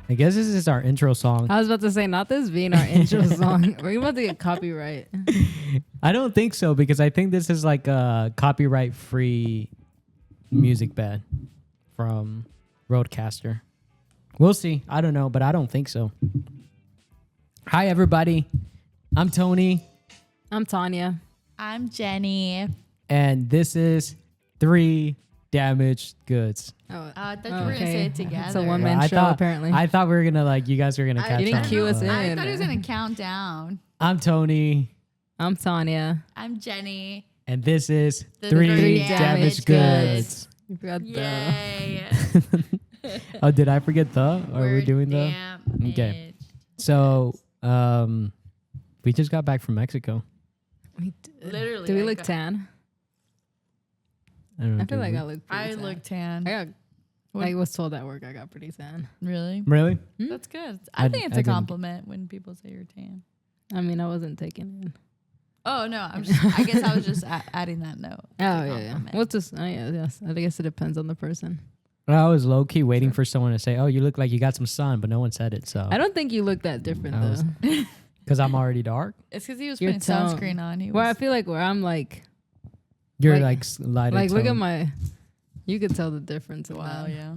I guess this is our intro song. I was about to say, not this being our intro song. We're about to get copyright. I don't think so, because I think this is like a copyright-free music bed from Roadcaster. We'll see. I don't know, but I don't think so. Hi, everybody. I'm Tony. I'm Tania. I'm Jenny. And this is 3 Damaged Goods. Oh, I thought you were going to say it together. It's a one-man show, apparently. I thought we were going to, you guys were going to catch up. You didn't cue us in. I thought he was going to count down. I'm Tony. I'm Tanya. I'm Jenny. And this is The 3 Damaged Goods. You forgot Yay. Oh, did I forget the? Or We're we're doing the? Okay. So, we just got back from Mexico. We did. Literally. Do we look tan? I don't know. I feel like I look pretty I tan. look tan. I was told at work I got pretty tan. Really? Really? That's good. I think it's I a didn't. compliment when people say you're tan. I mean, I wasn't taking it. Oh, no. I guess I was just adding that note. Oh, yeah. What's this? Oh, yeah, yes. I guess it depends on the person. I was low key waiting for someone to say, "Oh, you look like you got some sun," but no one said it. So I don't think you look that different, I was- though. because I'm already dark. It's because he was Your putting tone. sunscreen on. He was, Where I feel like where I'm like You're Like- lighter. look at tone. my, you could tell the difference. In wow, that. yeah.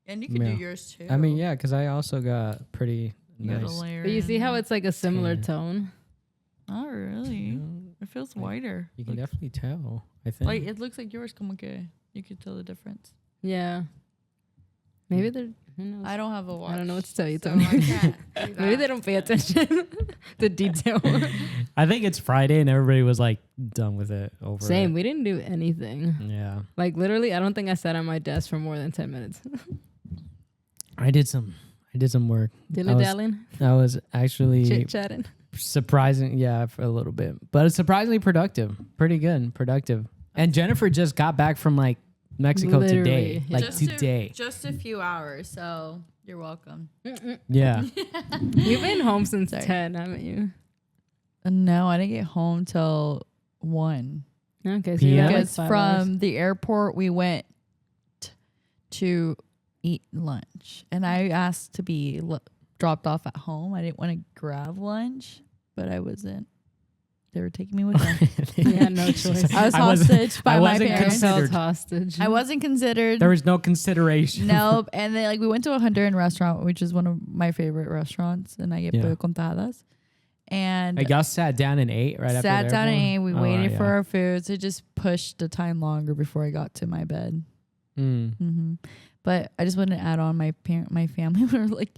And you can Yeah. do yours too. I mean, yeah, because I also got pretty You got a nice. layer But you in see how there. it's like a similar Tan. tone? Not really. It feels whiter. You can Like- definitely tell. I think. Like, it looks like yours como que you could tell the difference. Yeah. Maybe they're, who knows? I don't have a watch. I don't know what to tell you, so Tony. I can't do Maybe that. they don't pay attention to detail. I think it's Friday and everybody was like done with it over. Same. it. We didn't do anything. Yeah, Like literally, I don't think I sat at my desk for more than 10 minutes. I did some work. Dilly dallying, I was actually chit chatting. surprising. Yeah, for a little bit, but it's surprisingly productive. Pretty good, productive. And Jennifer just got back from Mexico Literally, today, yeah. today. Just a few hours, so you're welcome. Yeah. You've been home since Sorry. 10, haven't you? No, I didn't get home till 1. Okay, so PM? you had Because 5 from hours. the airport, we went to eat lunch. And I asked to be dropped off at home. I didn't want to grab lunch, but I wasn't. They were taking me with them. You had no choice. I was wasn't- hostage by I my wasn't parents. Held considered. hostage. I wasn't considered. There was no consideration. Nope. And then we went to a Honduran restaurant, which is one of my favorite restaurants, and I get Yeah. pollo contadas. And I guess sat down and ate right after. sat the down and airport? ate. We Oh, waited wow, for yeah. our food, so it just pushed the time longer before I got to my bed. Mm. But I just want to add on my family were like,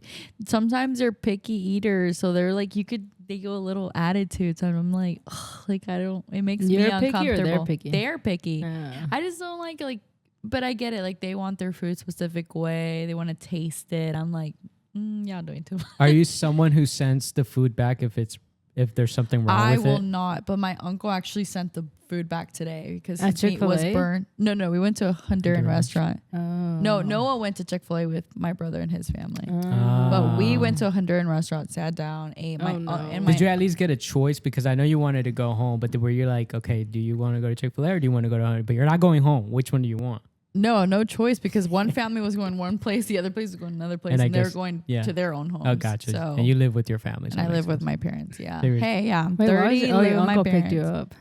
sometimes they're picky eaters, so they're like, they go a little attitudes, and I'm like, ugh, like I don't. It makes me You're picky or uncomfortable. they're picky? They're picky. Yeah. I just don't like, but I get it. Like they want their food specific way. They want to taste it. I'm like, y'all doing too much. Are you someone who sends the food back if there's something wrong I with will it? not. But my uncle actually sent the food back today because At his meat was Chick-fil-A? burned. No, we went to a Honduran restaurant. Oh. No, Noah went to Chick-fil-A with my brother and his family. Oh. But we went to a Honduran restaurant, sat down, ate my. Oh, no. And my Did you at least get a choice? Because I know you wanted to go home, but were you like, okay, do you want to go to Chick-fil-A or do you want to go to Honduran? But you're not going home. Which one do you want? no choice because one family was going one place, the other place was going another place, And I and they were guess- going yeah. to their own homes. Oh, gotcha. So, And you live with your family. so and I that live makes with sense. my parents. Yeah. There is- Hey, yeah. I'm Wait, why is 30. it- oh, live your with my uncle parents. picked you up.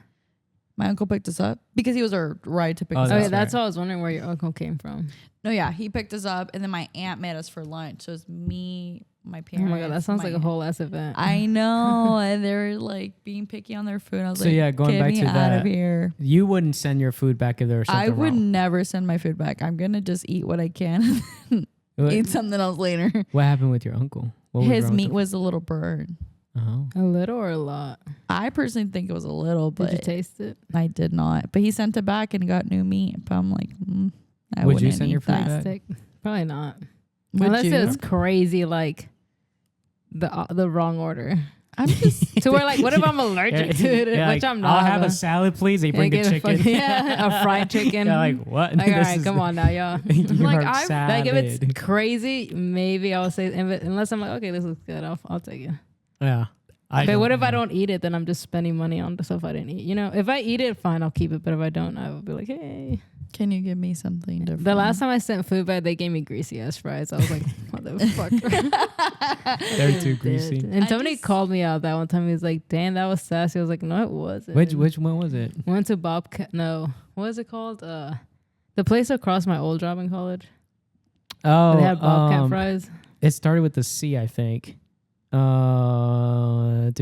My uncle picked us up because he was our ride to pick Oh, us Oh, up. yeah, That's that's right. why I was wondering where your uncle came from. No, yeah, he picked us up, and then my aunt met us for lunch. So it's me, my Oh parents. my god, that sounds my like a whole ass event. I know, and they were like being picky on their food. I was So, like, yeah, going get back me to out that, of here. You wouldn't send your food back if there was something I would wrong. never send my food back. I'm gonna just eat what I can, What, eat something else later. what happened with your uncle? What was His wrong with meat the- was a little burned. Oh. A little or a lot? I personally think it was a little, Did you but taste it? I did not. But he sent it back and got new meat. But I'm like, I Would you wouldn't send eat your food that. back? Stick? Probably not. Would Unless you? it's crazy, like the wrong order. I'm just So we're like, what if I'm allergic to it? Yeah, Which like, I'm not. I'll have a salad, please. They bring the get a chicken. fucking- yeah, a fried chicken. Yeah, like what? Like, all This right, is come the- on now, y'all. You like, are like if it's salad. crazy, maybe I'll say, unless I'm like, okay, this looks good, I'll take it. Yeah. Okay, what if I don't eat it? Then I'm just spending money on the stuff I didn't eat. You know, if I eat it, fine, I'll keep it. But if I don't, I will be like, hey. Can you give me something different? The last time I sent food back, they gave me greasy ass fries. I was like, motherfucker. They're too greasy. And Tony called me out that one time. He was like, damn, that was sassy. I was like, no, it wasn't. Which one was it? Went to no. What is it called? The place across my old job in college. Oh, they had Bobcat fries. It started with the C, I think. Craft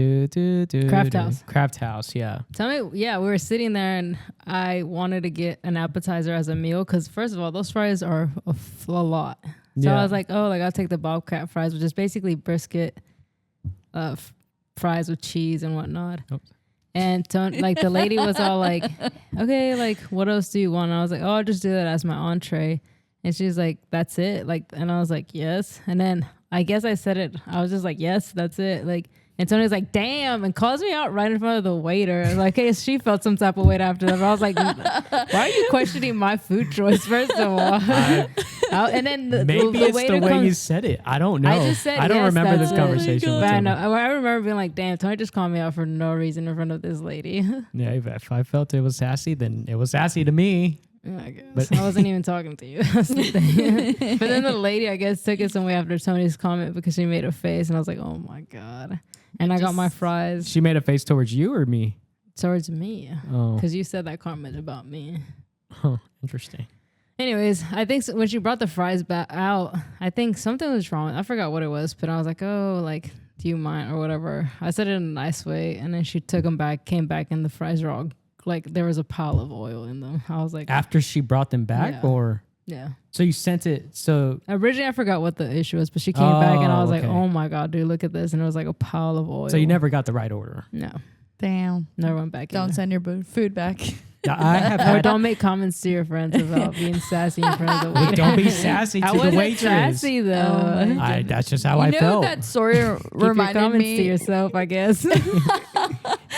House. Craft House, yeah. Tell me, yeah, we were sitting there and I wanted to get an appetizer as a meal because first of all, those fries are a lot. So I was like, oh, like I'll take the Bobcat fries, which is basically brisket, fries with cheese and whatnot. Oops. And like the lady was all like, okay, like what else do you want? And I was like, oh, I'll just do that as my entree. And she's like, that's it. Like, and I was like, yes. And then I guess I said it. I was just like, yes, that's it. Like, and Tony's like, damn, and calls me out right in front of the waiter. Like, hey, she felt some type of weight after that. But I was like, why are you questioning my food choice, first of all? And then maybe it's the way you said it. I don't know. I just said, I don't remember this conversation. But I know. I remember being like, damn, Tony just called me out for no reason in front of this lady. Yeah, if I felt it was sassy, then it was sassy to me. I guess. But I wasn't even talking to you. That's the thing. But then the lady, I guess, took it some way after Tony's comment because she made a face. And I was like, oh, my God. And I got my fries. She made a face towards you or me? Towards me. Oh. Because you said that comment about me. Huh. Interesting. Anyways, I think when she brought the fries back out, I think something was wrong. I forgot what it was. But I was like, oh, like, do you mind or whatever? I said it in a nice way. And then she took them back, came back, and the fries were all like there was a pile of oil in them. I was like, after she brought them back, or yeah. So you sent it. So originally I forgot what the issue was, but she came back and I was like, oh my God, dude, look at this, and it was like a pile of oil. So you never got the right order. No, damn. Never went back. Don't send your food back. I have don't make comments to your friends about being sassy in front of the waiter. Don't be sassy to the waitress. Sassy though. That's just how I felt. That story reminded comments me to yourself, I guess.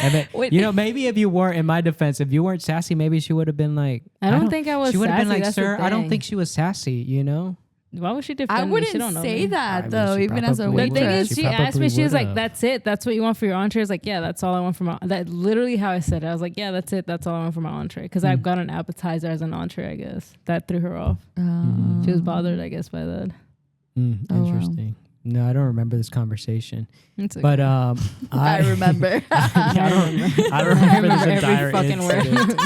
Then, maybe if you weren't, in my defense, if you weren't sassy, maybe she would have been like, I don't think I was. She would have been like, That's sir, I don't think she was sassy. You know. Why would she defend I me? wouldn't She don't know say me. that though, even as a waitress. The thing is, she asked me, she was like, would've. that's it? That's what you want for your entree? I was like, yeah, that's all I want for my, that literally how I said it. I was like, yeah, that's it. That's all I want for my entree. Because I got an appetizer as an entree, I guess. That threw her off. She was bothered, I guess, by that. Interesting. Wow. No, I don't remember this conversation. Okay. But I remember. I don't remember this entire every fucking incident.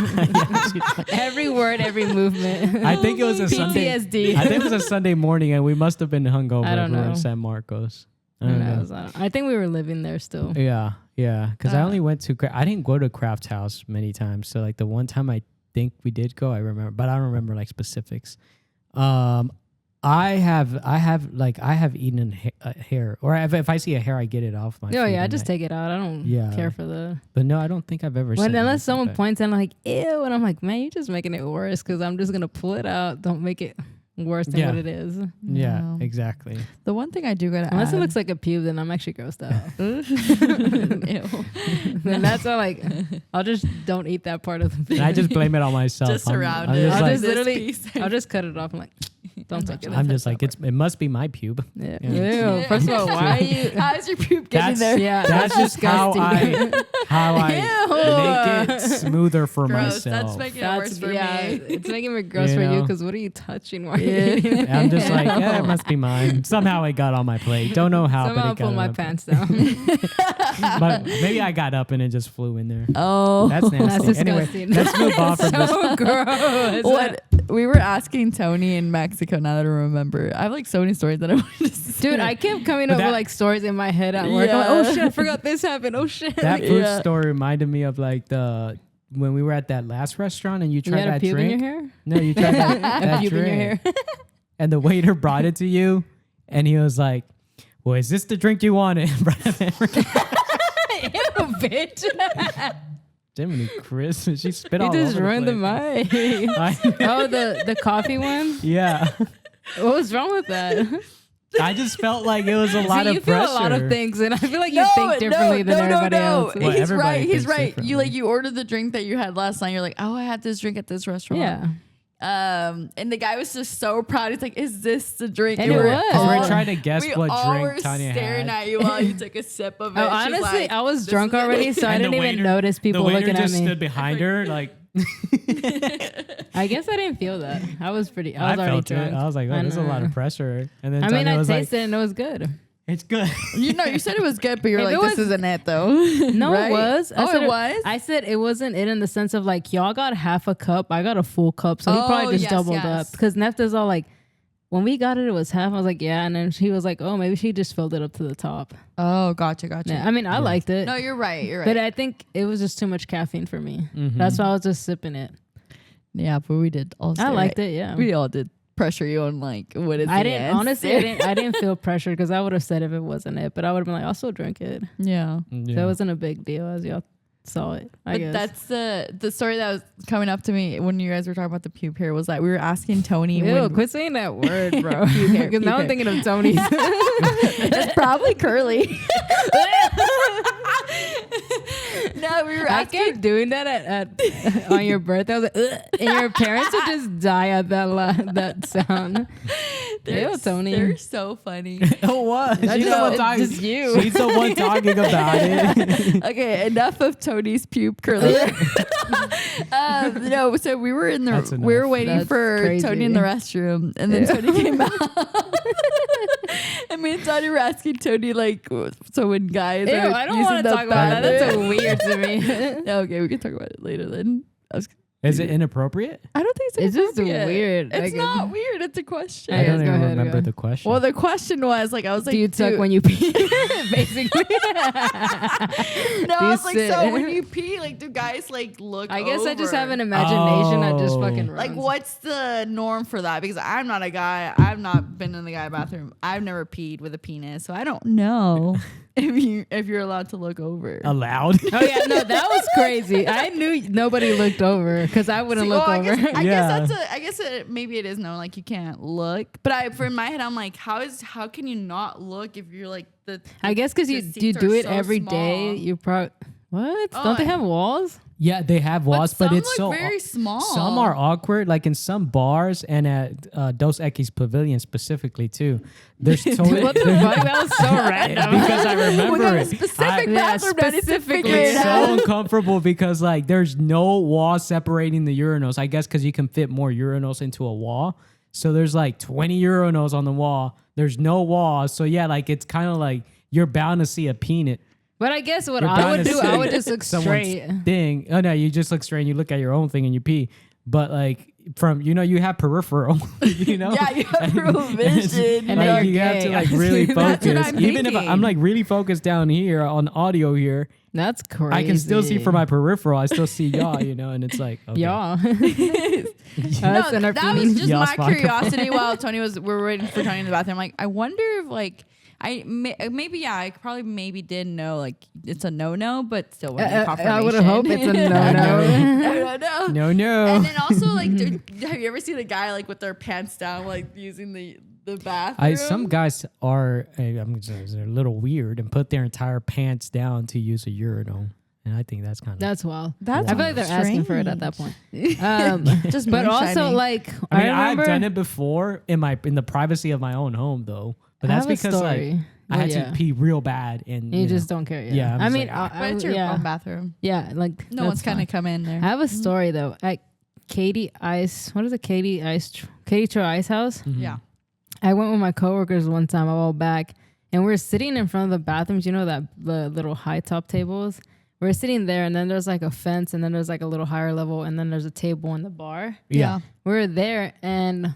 word. Every word, every movement. I think it was a Sunday. PTSD. I think it was a Sunday morning, and we must have been hungover. I don't know. In San Marcos. I don't know. I think we were living there still. Yeah. Because I only went to. I didn't go to Craft House many times. So like the one time I think we did go, I remember, but I don't remember like specifics. I have eaten a hair, or if I see a hair, I get it off my. Oh yeah, I just take it out. I don't care for the. But no, I don't think I've ever. Unless someone points and I'm like, ew, and I'm like, man, you're just making it worse because I'm just gonna pull it out. Don't make it worse than what it is. Yeah, No. exactly. The one thing I do gotta Unless add, it looks like a pube, then I'm actually grossed out. Ew. Then that's all. Like, I'll just don't eat that part of the pube. And I just blame it on myself. Just around I'm it. just I'll like, just literally, I'll just cut it off. I'm like, don't touch it. I'm just like, it must be my pube. Yeah. Yeah. Ew. First of all, why are you? How's your poop getting there? Yeah, That's just how disgusting. I make it smoother for Gross. myself. That's making it worse for me. It's making it gross You for you know? because what are you touching? Why are you eating it? I'm just like, yeah, it must be mine. Somehow it got on my plate. Don't know how, Somehow I but it got pulled my on pants down. But maybe I got up and it just flew in there. Oh, That's nasty. That's Anyway, disgusting. let's move on from this. So gross. what we were asking Tony in Mexico. Now that I remember, I have like so many stories that I wanted to say. Dude, I kept coming up with like stories in my head at work. Yeah. I'm like, oh shit, I forgot this happened. Oh shit. That food Yeah. story reminded me of like when we were at that last restaurant and you You tried had a that pube in drink. your hair? No, you tried that Pube in your drink. hair. And the waiter brought it to you and he was like, well, is this the drink you wanted? Ew, bitch. Jiminy Chris, she spit You all just over ruined the place. mic. I- Oh, the coffee one? Yeah. What was wrong with that? I just felt like it was a lot of you feel pressure. a lot of things, and I feel like you think differently than everybody else. Well, He's everybody right. He's thinks right. differently. You ordered the drink that you had last night. You're like, oh, I had this drink at this restaurant. Yeah. And the guy was just so proud. He's like, "Is this the drink?" And it was. We're trying to guess we what all drink were Tania staring had. at you while you took a sip of it. Oh, She's honestly, like, I was "This drunk is it." already, so I And didn't the even waiter- notice people the waiter looking at just me. stood behind her, like. I guess I didn't feel that. I was I already felt drunk. it. I was like, oh, there's a lot of pressure. And then I mean, Tania I was tasted like, it and it was good. it's good. You said it was good, but you're If like, it "This was- isn't it, though." No, Right? it was. Oh, said it was? I said it wasn't it in the sense of like y'all got half a cup, I got a full cup, so he probably just doubled up. Because Nefta's all like, when we got it, it was half. I was like, yeah, and then she was like, oh, maybe she just filled it up to the top. Oh, gotcha. Yeah, I mean, I liked it, No, you're right. You're right. but I think it was just too much caffeine for me. Mhm. That's why I was just sipping it. yeah, but we did all. I liked it. Yeah, We all did pressure you on like what is. I the didn't answer? honestly. I didn't feel pressured because I would have said if it wasn't it, but I would have been like, I'll still drink it. Yeah. Yeah. So it wasn't a big deal as y'all saw it. I But guess that's the story that was coming up to me when you guys were talking about the pube hair was that we were asking Tony. Ew, when, quit saying that word, bro. hair, Because now pube I'm thinking of Tony's. it's probably curly. No, we were I asking. kept doing that at on your birthday. I was like, ugh, and your parents would just die at that sound. Ew, Tony. They're so funny. Oh, what? That's She's the one talking. just you. She's the one talking about it. Okay, enough of Tony's pube curly. No, so we were in That's the we were enough. waiting That's for crazy. Tony in the restroom, and then Tony came out. And me and Tony were asking Tony like, so when guys Ew, are I don't using want to the talk about that. That's bathroom- weird to me. Okay, we can talk about it later then. Is it inappropriate? I don't think It's just inappropriate. weird. It's Like, not weird. It's a question. I I don't go even ahead, remember go. the question. Well, the question was like, I was like, do you tuck dude- when you pee? Basically. No, Do I you was like, sit? so when you pee, like, do guys like look? I guess I just over? have an imagination that just Oh. fucking runs. Like, what's the norm for that? Because I'm not a guy. I've not been in the guy bathroom. I've never peed with a penis, so I don't know if you're allowed to look over. Allowed? Oh yeah, no, that was crazy. I knew nobody looked over because I wouldn't look I over. guess, Yeah. I guess maybe it is known like you can't look. But in my head, I'm like, how can you not look if you're like the? I guess because the you seats do are it so every small. day. You probably what? Oh, Don't they have walls? Yeah, they have walls, but some it's look so very small. Some are awkward, like in some bars and at Dos Equis Pavilion specifically too. There's totally What the fuck? That was so random. because I We remember got a it. specific Yeah, bathroom that needs to specifically. figure it It's out. so uncomfortable because like there's no wall separating the urinals. I guess because you can fit more urinals into a wall. So there's like 20 urinals on the wall. There's no wall. So yeah, like it's kind of like you're bound to see a peanut. But I guess what You're I bound would to do, see I would just look someone's straight. thing. Oh no, you just look straight and you look at your own thing and you pee. But like from you have peripheral, you know. Yeah, you have peripheral vision. And Like, you're you have to gay. like really That's what focus. I'm Even if thinking. I'm like really focused down here on audio here, That's crazy. I can still see from my peripheral. I still see y'all, and it's like okay. Yeah. No, Us and our that was penis. just Y'all's my microphone. curiosity while we were waiting for Tony in the bathroom. Like, I wonder if like I probably maybe did know like it's a no, but still want confirmation. I would hope it's a no. no. No, no. And then also like, dude, have you ever seen a guy like with their pants down, like using the bathroom? Some guys are they're a little weird and put their entire pants down to use a urinal, and I think that's kind of That's wild. That's I feel like they're asking for it at that point. Just but also moonshining. like I mean, remember, I've done it before in the privacy of my own home though. But I that's have a because like story. I had Yeah. to pee real bad and You just don't care. Yeah. Yeah, I'm I just mean, like, But it's your yeah. own bathroom. Yeah, like No one's that's fine. gonna come in there. I have a story though. At Katie Ice, what is it? Katie Troy Ice House. Yeah. I went with my coworkers one time a while back, and we were sitting in front of the bathrooms. You know that the little high top tables. We were sitting there, and then there's like a fence, and then there's like a little higher level, and then there's a table in the bar. yeah. We were there, and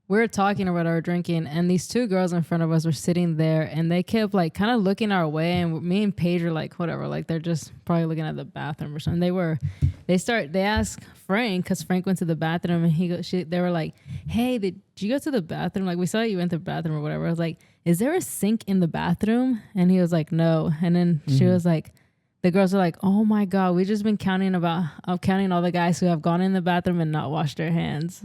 we were talking or whatever, drinking, and these two girls in front of us were sitting there, and they kept like kind of looking our way, and me and Paige were like, whatever, like they're just probably looking at the bathroom or something. They asked Frank, because Frank went to the bathroom, and they were like, hey, did you go to the bathroom? Like, we saw you went to the bathroom or whatever. I was like, is there a sink in the bathroom? And he was like, no. And then she was like, the girls were like, oh my God, we've just been counting all the guys who have gone in the bathroom and not washed their hands.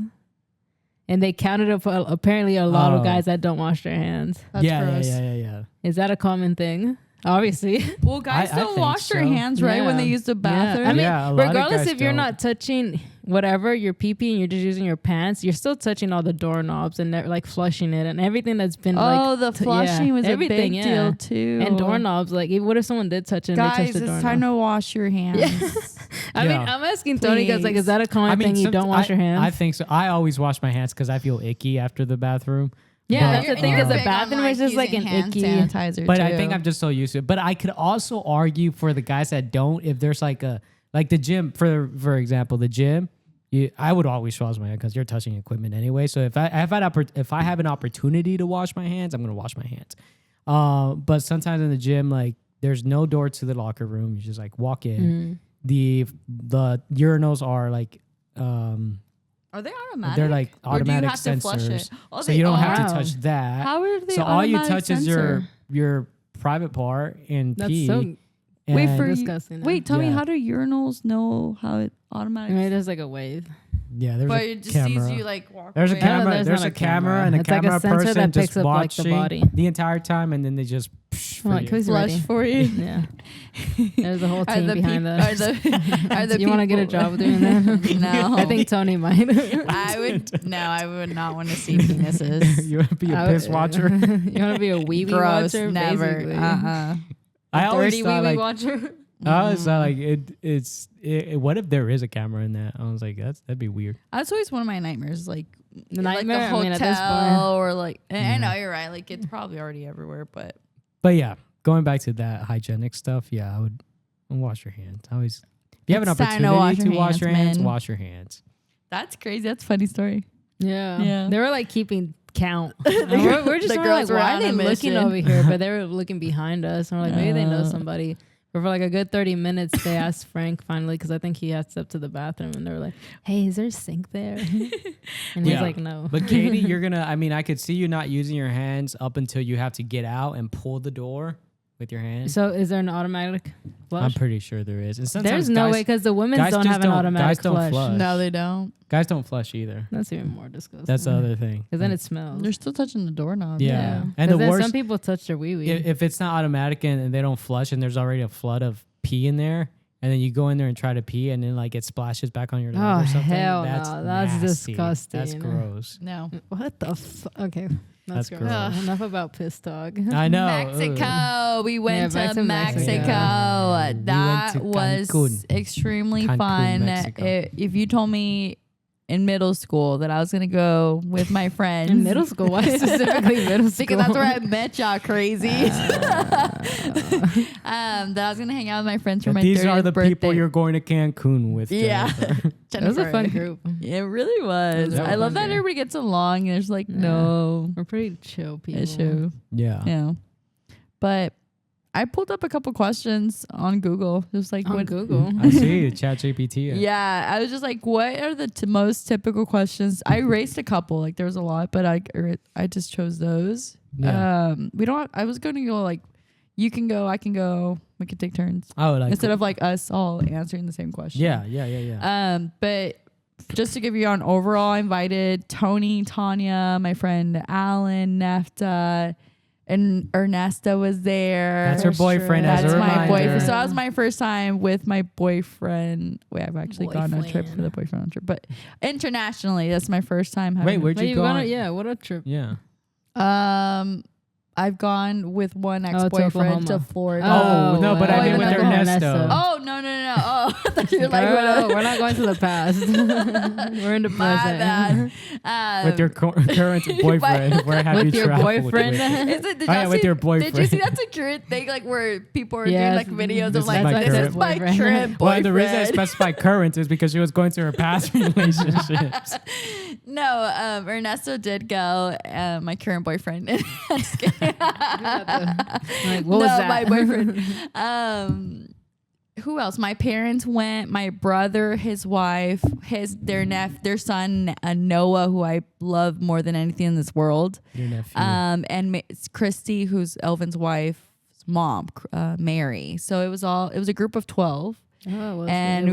And they counted up apparently a lot of guys that don't wash their hands. That's yeah, gross. yeah. Is that a common thing? Obviously. Well, guys I don't think wash their so. hands right when they Yeah. use the bathroom. I mean, Yeah, a lot of regardless guys if you're don't. not touching whatever you're pee-pee and you're just using your pants, you're still touching all the doorknobs and they're like flushing it and everything that's been the flushing was everything, a big deal too. And doorknobs, like what if someone did touch it and they Guys, touched the it's doorknob? time to wash your hands. I mean, I'm asking Tony because like, is that a common thing? You don't wash your hands? I think so. I always wash my hands because I feel icky after the bathroom. Yeah, But- that's the thing. Because the bathroom is just like an hand icky. sanitizer. But too. I think I'm just so used to it. But I could also argue for the guys that don't. If there's like the gym, for example, the gym, I would always wash my hands because you're touching equipment anyway. So if I have an opportunity to wash my hands, I'm gonna wash my hands. But sometimes in the gym, like there's no door to the locker room. You just like walk in. The urinals are like are they automatic? they're like Or do you automatic have to flush sensors, it? Oh, so you don't have are. to touch that. How are they? So all you automatic touch is sensor? your private part and That's pee. so Wait and- for disgusting. Wait, tell me, Yeah. how do urinals know how it I automatically? mean, there's like a wave. yeah, there's But a it just camera. sees you like walk There's a away. camera. there's There's not a a camera camera. and a It's like a camera sensor person that just picks up, like, the watching body. the entire time, and then they just for Like, you. who's Flush ready? for you. Yeah. There's a whole team behind Are that. the, are the Do you want to get a people- job doing that? No. I think Tony might. I would not want to see penises. You want to be a piss watcher? You want to be a wee wee Gross, watcher? never. Basically. I always Dirty wee thought wee like watcher. I always thought like what if there is a camera in that? I was like that'd be weird. That's always one of my nightmares. Like The like nightmare? the I mean, at this hotel or like. I Yeah. know you're right. Like it's probably already everywhere, but But yeah, going back to that hygienic stuff, yeah, I would wash your hands. I always if you have an It's time to opportunity to wash wash your your hands, hands, man. wash your hands. that's crazy. That's a funny story. Yeah. Yeah. They were like keeping count. And we're just the kinda girls like, were why are on they a looking mission. over here? But they were looking behind us. And we're like, maybe they know Uh. somebody. But for like a good 30 minutes, they asked Frank finally, because I think he had stepped to the bathroom, and they were like, hey, is there a sink there? And he's Yeah. like, no. But Katie, I could see you not using your hands up until you have to get out and pull the door with your hands. So is there an automatic flush? I'm pretty sure there is. And sometimes There's no way, because the women guys don't just have an don't- automatic guys don't flush. flush. No, they don't. Guys don't flush either. That's even more disgusting. That's the other thing. Because then it smells. They're still touching the doorknob. Yeah. And 'Cause the then worst, some people touch their wee wee. if it's not automatic and they don't flush and there's already a flood of pee in there, and then you go in there and try to pee and then like it splashes back on your leg Oh, or something. hell that's no. That's nasty. disgusting. That's gross. No. What the okay. That's gross. gross. Enough about piss talk. I know. Mexico. We went back to to Mexico. Mexico. Yeah. We went That to was Cancun. extremely Cancun, fun. Mexico. If you told me in middle school that I was gonna go with my friends In middle school? Why specifically middle school? because that's where I met y'all crazy. That I was gonna hang out with my friends for my These 30th are the birthday. people you're going to Cancun with. Yeah. Jennifer. It was a fun Jennifer. group. It really was. That was I love fun that group. everybody gets along. There's like Yeah. no We're pretty chill people. issue. Yeah. Yeah. But I pulled up a couple questions on Google. Just like On what Google. I see ChatGPT. Yeah, I was just like, what are the most typical questions? I erased a couple, like there was a lot, but I just chose those. Yeah. We don't. I was going to go like, you can go, I can go. We could take turns Oh, like instead of like us all answering the same question. Yeah. But just to give you an overall, I invited Tony, Tania, my friend Alan, Nefta, and Ernesto was there. That's her boyfriend. As That's a my reminder. boyfriend. So that was my first time with my boyfriend. Wait, I've actually gone on a trip for the boyfriend trip, but internationally, that's my first time. Wait, where'd Wait, you go? yeah, what a trip. Yeah. I've gone with one to ex-boyfriend to Oklahoma. Florida. Oh, no, but I mean with Oklahoma, Ernesto. Oh no! Oh, I thought you were like, Girl, what we're not going to the past. We're in the my present. bad. With your current boyfriend, where have With you your traveled boyfriend? with? Is it, did Oh, y'all yeah, with see- your Did you see boyfriend. that secure thing like where people are Yes, doing like videos this of is like my this current is my boyfriend. current Well, boyfriend. the reason I specified current is because she was going through her past relationships. No, Ernesto did go. My current boyfriend. I'm just kidding. Like, what no, was that? my boyfriend. Who else? My parents went. My brother, his wife, their son Noah, who I love more than anything in this world. Your nephew. And it's Christy, who's Elvin's wife's mom, Mary. So it was a group of 12. Oh, And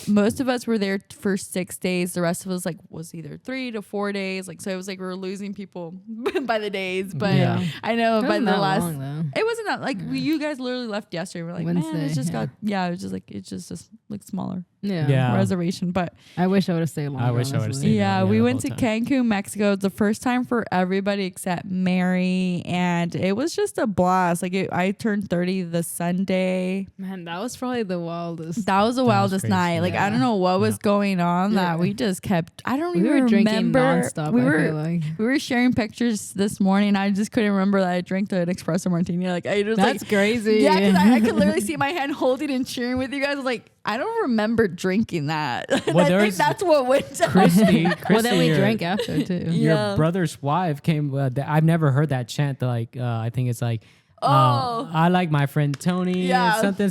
most of us were there for 6 days. The rest of us was either 3 to 4 days. So it was like we were losing people by the days. But Yeah. I know by the last, long, though. it wasn't that you guys literally left yesterday. We're like, man, Wednesday, it's just yeah. it was just like, it's just like smaller. Yeah. reservation. But I wish I would have stayed longer. I wish I would've honestly. stayed. yeah, Yeah, we the went to whole time. Cancun, Mexico. It's the first time for everybody except Mary, and it was just a blast. Like I turned 30 the Sunday. Man, that was probably the wildest. That was the wildest crazy. night. Like I Yeah. don't know what was going on that Yeah. we just kept. I don't We even were drinking remember. nonstop. We I were feel like we were sharing pictures this morning. I just couldn't remember that I drank the espresso martini. Like I just that's like crazy. yeah, because I could literally see my hand holding and cheering with you guys. I was like, I don't remember drinking that. Well, I there think was- that's what went down. Christy, well, then we your- drank after too. Yeah. Your brother's wife came. I've never heard that chant. Like I think it's like. Oh. I like my friend Tony. Yeah. Something.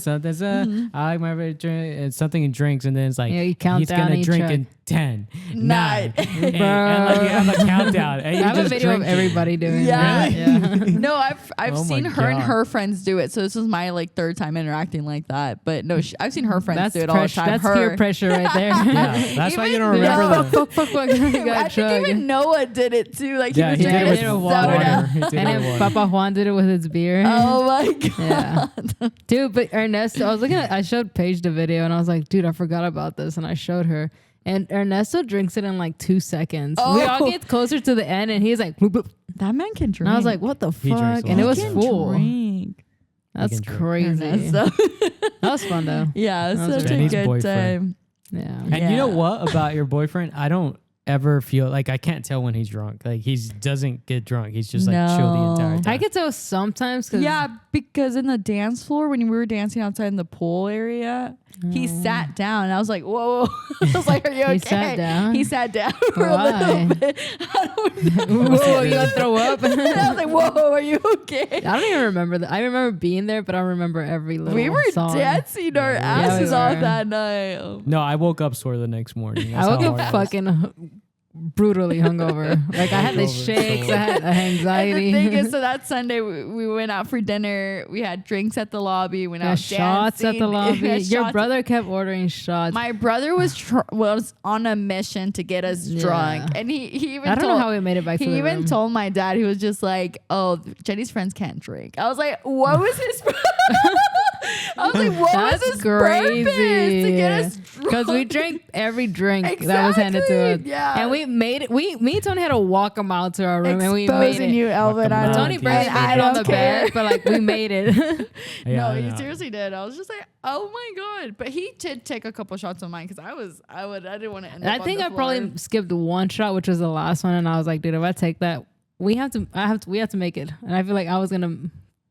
I like my friend drink and something in drinks, and then it's like Yeah, you count he's down gonna each drink track. in 10, 9, Nine. 8, and like you have a countdown. And I you have a just video of drinking. everybody doing Yeah. that. Yeah. No, I've Oh my seen her and God. her friends do it. So this was my like third time interacting like that. But no, I've seen her friends That's do it all the pressure. time. That's her. peer pressure right there. Yeah, that's why you don't Even remember though- the. fuck. You I got think even Noah did it too. Like Yeah, he he was did it drinking with water. soda. He did And it with then water. Papa Juan did it with his beer. Oh my god. Yeah. Dude, but Ernesto, I was looking at, I showed Paige the video and I was like, dude, I forgot about this. And I showed her. And Ernesto drinks it in like 2 seconds. We all Oh. get closer to the end and he's like, bloop, bloop. That man can drink. And I was like, what the He drinks fuck? a And it lot. was He can full. drink. That's He can drink. crazy. Ernesto. That was fun though. Yeah, That was such a Jenny's good boyfriend. time. Yeah. And you know Yeah. what about your boyfriend? I don't ever feel like I can't tell when he's drunk. Like he doesn't get drunk. He's just like chill the entire No. time. I could tell sometimes because Yeah, because in the dance floor when we were dancing outside in the pool area, he sat down. And I was like, "Whoa!" I was like, "Are you okay?" He sat down? He sat down for Why? a little bit. I don't know. whoa, you gonna throw up? And I was like, "Whoa, are you okay?" I don't even remember that. I remember being there, but I don't remember every little We were song. dancing our Yeah, asses we off were. that night. No, I woke up sore the next morning. That's I woke how up hard it was. fucking brutally hungover. Like I had the Hungover, shakes, so- I had And anxiety. the thing is, so that Sunday we went out for dinner. We had drinks at the lobby. Went Yeah, out shots at the dancing. lobby. Yeah, Your shots. brother kept ordering shots. My brother was on a mission to get us Yeah. drunk, and he even I don't told, know how we made it back to he the even room. told my dad. He was just like, "Oh, Jenny's friends can't drink." I was like, "What was his?" I was like, "What That's was his purpose to get us drunk?" Because we drank every drink that was handed to us. Exactly, yeah. And we made it. Me and Tony had to walk him out to our room, and we made Exposing it. you, Elvin. I Welcome don't, Tony out. barely And made I it on don't the care. bed, but like we made it. Yeah, No, I he know. seriously did. I was just like, "Oh my god!" But he did take a couple shots of mine because I didn't want to end up. I think on I the probably floor. skipped one shot, which was the last one, and I was like, dude, if I take that, we have to make it. And I feel like I was gonna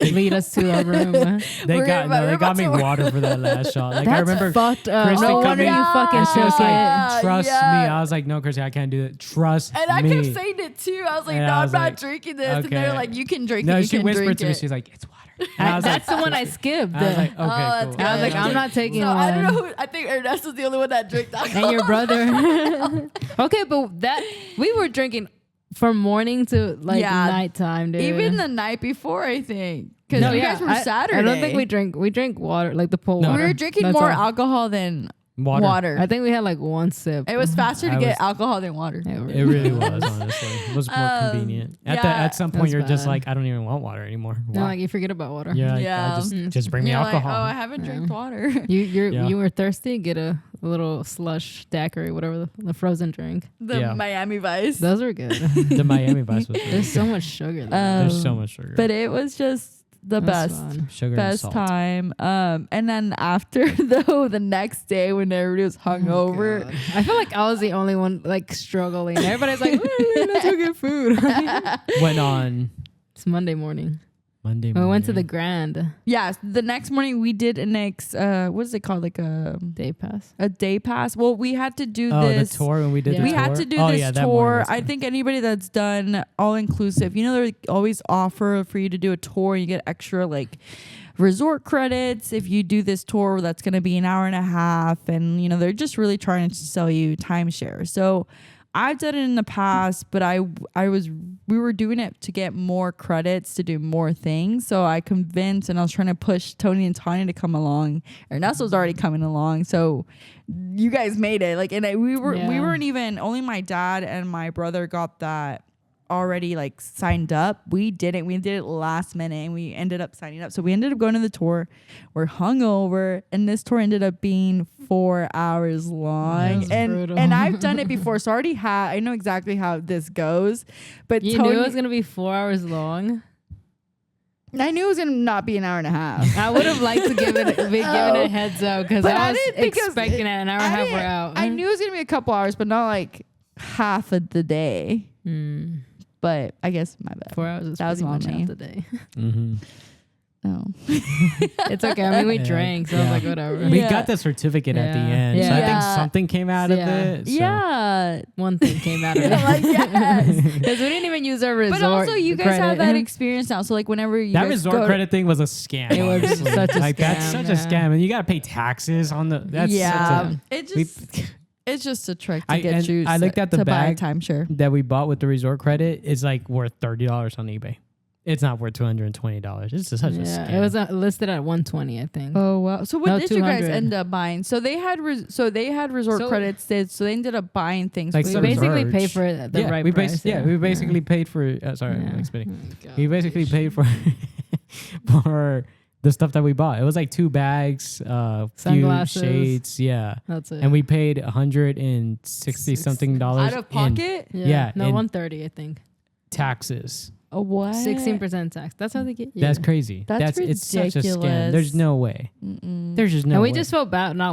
lead us to our room. They We're got about- no, we're they about got me to- water for that last shot. Like I That's remember fucked up. Christy No wonder coming- you fucking and she was shook like, it. Yeah, "Trust yeah. me." I was like, "No, Christy, I can't do it. Trust And I me." kept saying it too. I was like, And "No, I I'm was not like, drinking this." And they're okay. like, "You can drink No, it. You she can whispered drink to me. it." She's like, "It's water." And I was That's like, the one I skipped. I was like, "Okay, Oh, that's cool." good. I was like, I'm not taking So one. I don't know who. I think Ernesto's the only one that drank alcohol. And your brother. Okay, but that we were drinking from morning to like Yeah. nighttime, dude. Even the night before, I think, because No, you yeah, guys were I Saturday. I don't think we drank. We drank water, like the pool No. water. We were drinking That's more all. alcohol than Water. water. I think we had like one sip. It was faster to I get was- alcohol than water. Yeah, It really was, honestly. It was more convenient. At some point, That's you're just bad. like, I don't even want water anymore. No, Why? like you forget about water. Yeah, Yeah. just bring me You're like, alcohol. oh, I haven't drank water. You were thirsty. Get a little slush daiquiri, whatever the frozen drink. The Yeah. Miami Vice. Those are good. The Miami Vice was really There's good. so much sugar. There. There's so much sugar. But it was just the That's best. fun. Sugar and Best salt. time. And then after though, the next day when everybody was hungover, God. I feel like I was the only one like struggling. Everybody's like, let's go get food. Went on It's Monday morning. Monday We morning. went to the Grand yeah, the next morning we did what is it called? Like Day Pass. a day pass. Well, we had to do the this. tour when we did Yeah. the We tour. had to do Oh, this yeah, that morning tour. was I fun. think anybody that's done all inclusive, they always offer for you to do a tour. You get extra like resort credits if you do this tour that's going to be an hour and a half, and they're just really trying to sell you timeshare. So I've done it in the past, but we were doing it to get more credits to do more things. So I convinced, and I was trying to push Tony and Tania to come along. Ernesto's already coming along, so you guys made it. Like, and we Yeah. weren't even, only my dad and my brother got that already like signed up. We didn't. We did it last minute and we ended up signing up. So we ended up going to the tour. We're hungover and this tour ended up being 4 hours long. And I've done it before. So I know exactly how this goes. But you knew it was going to be 4 hours long? I knew it was going to not be an hour and a half. I would have liked to be given a heads up because I was expecting it an hour and a half we're out. I knew it was going to be a couple hours, but not like half of the day. But I guess my bad. 4 hours is that was pretty much on me. half the day. Oh. It's okay. I mean, we drank, so I was like, whatever. We got the certificate at the end. So I think something came out of it. So. Yeah. One thing came out of it. Like, yes. Because we didn't even use our resort. But also, you guys credit. have that experience now. So, like, whenever you that guys resort credit thing was a scam. It was honestly. such a like, scam. That's such a scam. And you got to pay taxes on the. That's it's just a trick to get you I looked at the to buy a bag timeshare that we bought with the resort credit. It's like worth $30 on eBay. It's not worth $220. It's just such a scam. It was listed at $120, I think. Oh wow! So what did you guys 200. end up buying? So they had resort credits. So they ended up buying things. Like We some basically merch. paid for the right we price. we basically paid for. Sorry, I'm explaining. We basically paid for for the stuff that we bought. It was like 2 bags, Sunglasses. few shades, That's it. and we paid $160 something out of pocket. Yeah, no, in $130, I think. taxes. Oh, what? 16% tax. That's how they get you. That's crazy. That's It's such a scam. ridiculous. There's no way. There's just no And way. we just felt bad not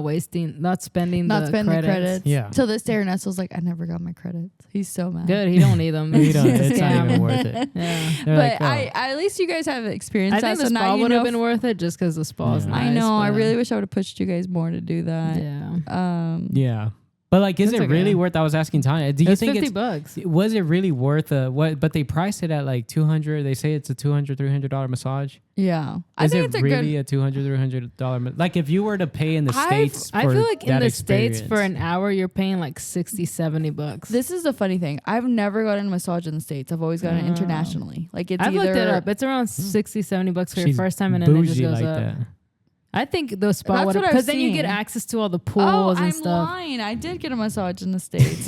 spending the credits. Yeah. Till this day, Ernesto's like, I never got my credits. He's so mad. Good. He don't need them. It's not even worth it. Yeah. They're But like, at least you guys have experience. I think the spa would have been worth it just because the spa is nice. I know. I but- really wish I would have pushed you guys more to do that. Yeah. yeah. But like, is It's it really okay. worth? I was asking Tanya. Do you It's think $50. was it really worth what? But they priced it at like $200. They say it's a $200-$300 massage. Yeah. Is it really a $200-$300? Like if you were to pay in the States, I feel like in the experience. States for an hour you're paying like $60-$70. This is the funny thing. I've never gotten a massage in the States. I've always gotten it internationally. Like it's I've either looked it up. It's around $60-$70 for your She's first time, and then it just bougie goes like up. that. I think the spa That's would what I've because then you get seen. access to all the pools and I'm stuff. lying. I did get a massage in the States.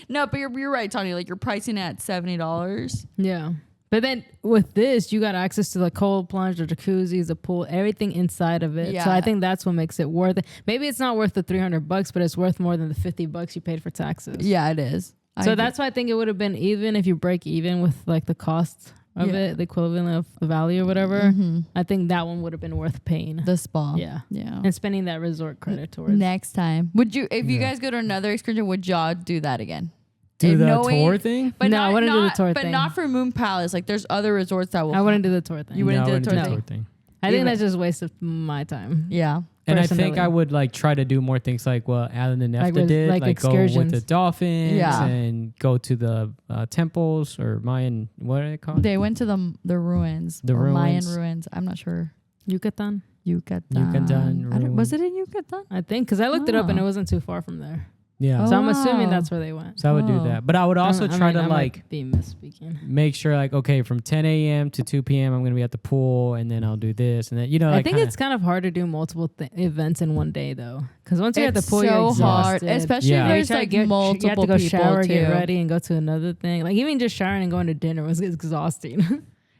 No, but you're right, Tanya. Like you're pricing at $70. Yeah. But then with this, you got access to the cold plunge, the jacuzzis, the pool, everything inside of it. So Yeah. I think that's what makes it worth it. Maybe it's not worth the $300, but it's worth more than the $50 you paid for taxes. Yeah, it is. So that's why I think it would have been even if you break even with like the cost of it, the equivalent of the value or whatever. I think that one would have been worth paying. the spa. Yeah. Yeah. And spending that resort credit towards. Next time, would you? If you guys go to another excursion, would y'all do that again? Do And the knowing- tour thing? But No, I not, wouldn't do the not- tour but thing. not for Moon Palace. Like there's other resorts that will. I wouldn't do the tour thing. You wouldn't No, I do the wouldn't tour do thing? I think that's just waste of my time. Yeah. And I think personally. I would like try to do more things like what Alan and Like Nefta did, like like go with excursions. the dolphins Yeah. and go to the temples or Mayan, what are they called? They went to the ruins. The or Mayan ruins. ruins. I'm not sure. Yucatan, Yucatan. Was it in Yucatan? I think, because I looked it up and it Oh. wasn't too far from there. Yeah. So I'm assuming wow. that's where they went. So I would do Oh. that. But I would also try to I like might be misspeaking. make sure like, okay, from 10 a.m. to 2 p.m. I'm going to be at the pool and then I'll do this. And then, you know, I like think kinda, it's kind of hard to do multiple events in one day though. Because once you're at the It's pool, you're so exhausted. hard, especially Yeah. if You there's try to like multiple you have to go people shower, too. get ready, and go to another thing. Like even just showering and going to dinner was exhausting.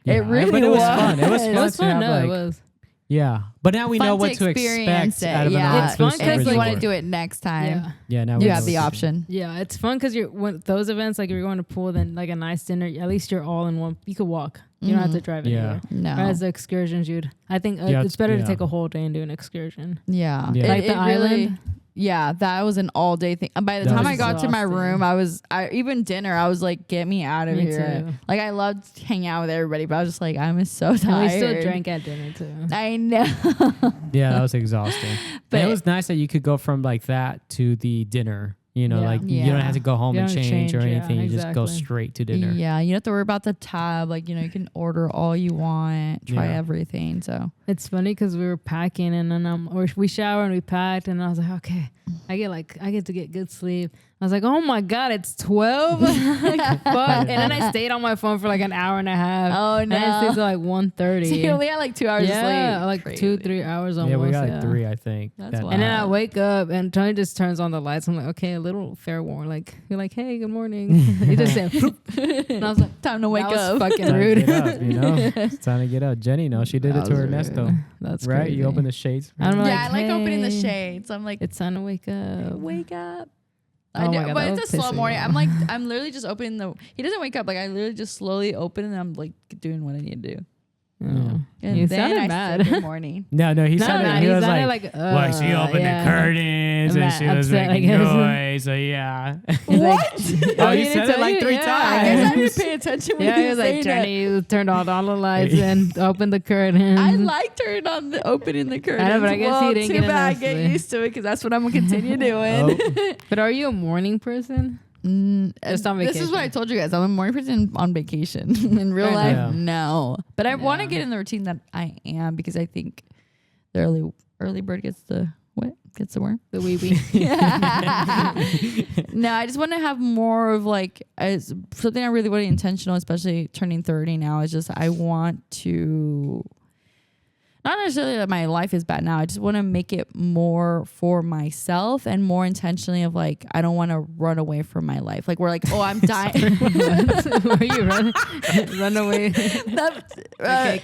yeah, It really but it was was. fun. It was fun. It was to fun. have, No, like, it was. Yeah. But now we Fun know what to experience expect it. out of an Yeah. It's fun all-inclusive And if you resort. want to do it next time, Yeah. Yeah, now you we have know the what to option. Yeah, it's fun because you're when those events like if you're going to pool, then like a nice dinner. At least you're all in one. You could walk. You don't have to drive Yeah. anywhere. No. Whereas the excursions, I think Yeah, it's better yeah. to take a whole day and do an excursion. Yeah. Yeah. Like the really- island? Yeah, that was an all day thing. And by the That time was I got to my exhausting. room, even dinner, I was like, get me out of Me here. too. Like I loved hanging out with everybody, but I was just like, I'm so And tired. we still drank at dinner too. I know. Yeah, that was exhausting. But- and it was nice that you could go from like that to the dinner. You know, Yeah. like you don't Yeah. have to go home You and don't change or change, yeah, anything. You just go exactly. straight to dinner. Yeah, you don't have to worry about the tab. Like, you can order all you want, try Yeah. everything. So It's funny because we were packing and then we showered and we packed and I was like, okay, I get to get good sleep. I was like, oh my God, it's 12. Like, fuck. And then I stayed on my phone for like an hour and a half. Oh, And I stayed till like 1:30. So you only had like 2 hours of sleep. Yeah, like Crazy. 2-3 hours almost. Yeah, we got like 3, I think. That's that wild. And then night. I wake up and Tony just turns on the lights. I'm like, okay, a little fair warning. Like, you're like, hey, good morning. He just said, and I was like, Time to wake that was up. fucking Time to rude. get up, you know? It's time to get up. Jenny, no, she did it That to her was nest, rude. though. That's Right? crazy. You open the shades. I'm Yeah, I like opening the hey, shades. I'm like, It's time to wake up. wake up. Oh I my do, God, but that it's a would slow piss me morning. off. I'm literally just opening the. He doesn't wake up. Like I literally just slowly open and I'm like doing what I need to do. Oh. And You then sounded I mad. say good morning. No, he No, sounded, no, he he was sounded like, like, well, she opened yeah. the curtains and I'm she was upset, I making guess. noise. So yeah. He's like, What? Oh, he you didn't said it tell like you? 3 Yeah. I guess I times. didn't pay attention when yeah, he he was was like, saying Jenny, you turned on all the lights and opened the curtains. I like turning on the opening the curtains. I know, but I guess well, he didn't too get bad. enough Get sleep. used to it because that's what I'm gonna continue doing. Oh. But are you a morning person? Just on This is what I vacation. told you guys. I'm a morning person on vacation. In real I life, know. no. But I want to Yeah. get in the routine that I am because I think the early bird gets the what? Gets the worm. The wee wee. No, I just want to have more of like something I really want to intentional, especially turning 30 now. Is just I want to. Not necessarily that my life is bad now. I just want to make it more for myself and more intentionally of like, I don't want to run away from my life. Like we're like, oh, I'm dying. Where you run away? That, Okay,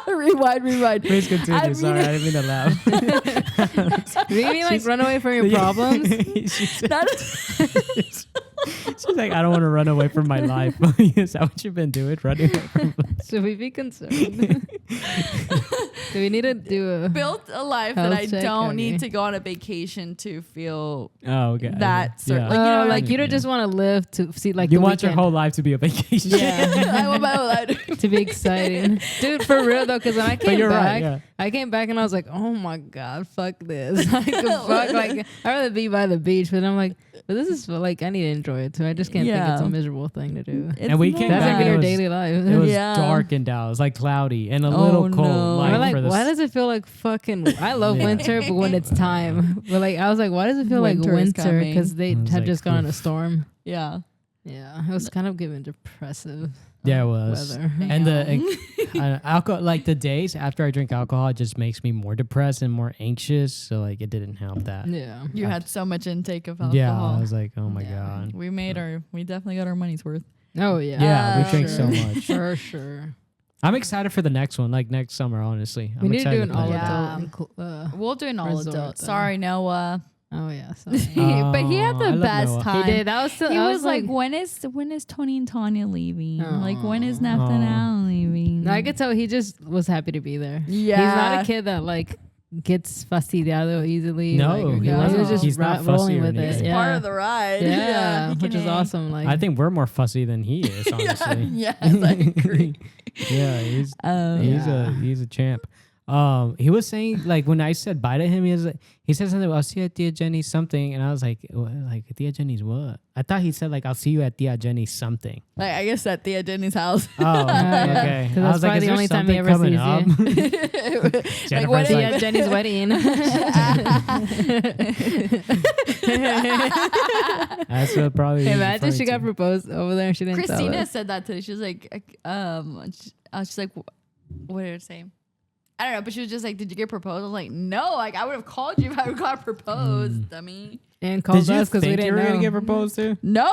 rewind. Please continue. I mean- Sorry, I didn't mean to laugh. You mean like run away from your problems? That She's like, I don't want to run away from my life. Is that what you've been doing? Running away from Should we be concerned? Do we need to do a built a life that I Health check, don't okay. need to go on a vacation to feel Oh, okay. that certain. Yeah. Like, you know, like you don't just want to live to see like You the want your weekend. whole life to be a vacation. Yeah. I want my whole life. To be exciting, dude. For real though, because when I But came you're back, right. Yeah. I came back and I was like, oh my God, fuck this. Like, fuck, like I'd rather be by the beach, but I'm like, but this is like I need to enjoy it too. I just can't think it's Yeah. a miserable thing to do. And we came That's back like and your it was- daily life. It was Yeah. dark in Dallas, like cloudy and a Oh, little cold. no. Like I'm like, for the why does it feel like fucking? I love Yeah. winter, but when it's time, but like I was like, why does it feel Winter is like winter? coming. Because they I was had like, just gone in a oof. storm. Yeah. Yeah, it was kind of giving depressive. Yeah, it was. Weather. And the alcohol, like the days after I drink alcohol, it just makes me more depressed and more anxious. So like it didn't help that. Yeah. You had so much intake of alcohol. Yeah, I was like, oh my Yeah. god. We definitely got our month's worth. Oh yeah. Yeah, we Uh, drink Sure. so much. For sure. I'm excited for the next one, like next summer. Honestly, We I'm need to excited do an all plan that. Yeah. adult. We'll do an all Resort, adult. though. Sorry, Noah. Oh yeah. Sorry. But he had Oh, the I love best Noah. time. He did. That was. He was like, when is Tony and Tanya leaving? Like, when is Aw. Nathaniel leaving? I could tell he just was happy to be there. Yeah. He's not a kid that like gets fastidiado easily. No, like, he he was wasn't. just He's not fussy rolling or with it. anything. Yeah. part of the ride. Yeah, he which can is hang. awesome. Like I think we're more fussy than he is. Honestly. Yes, I agree. Yeah, he's Yeah. he's a champ. He was saying like when I said bye to him, he said something. I'll see you at Tia Jenny's something, and I was like, Tia Jenny's what? I thought he said like I'll see you at Tia Jenny's something. Like, I guess at Tia Jenny's house. Oh, yeah. okay. 'Cause that's probably the only time he ever sees you. Jennifer's Like, what See if- at Jenny's wedding. That's what probably. he's Imagine she referring got to. proposed over there and she didn't tell Christina us. said that today. She was like, she's like, what did it say? I don't know, but she was just like, did you get proposed? I was like, no, like I would have called you if I would have got proposed, dummy. And called Did you us because we think you didn't were gonna know. get proposed to? No,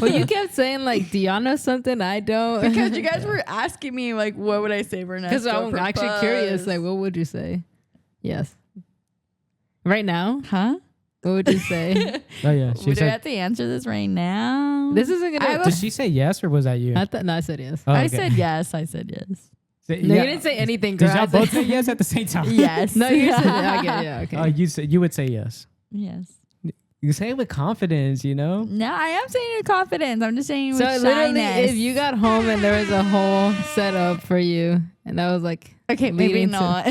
Well, you kept saying like, do y'all know something I don't? because you guys were asking me like, what would I say for next? Because I'm actually curious. Like, what would you say? Yes. Right now, huh? what would you say? Oh yeah, she Would I said. have to answer this right now? This isn't gonna. Did she say yes or was that you? I thought. No, I said yes. Oh, I okay. said yes. I said yes. No, you didn't say anything. Girl. Did y'all I said- both say yes at the same time? Yes. No, you said. Okay, yeah, okay. Oh, you would say yes. Yes. You say it with confidence, you know. No, I am saying it with confidence. I'm just saying it So with literally, shyness. if you got home and there was a whole setup for you, and that was like, okay, maybe leading to- not.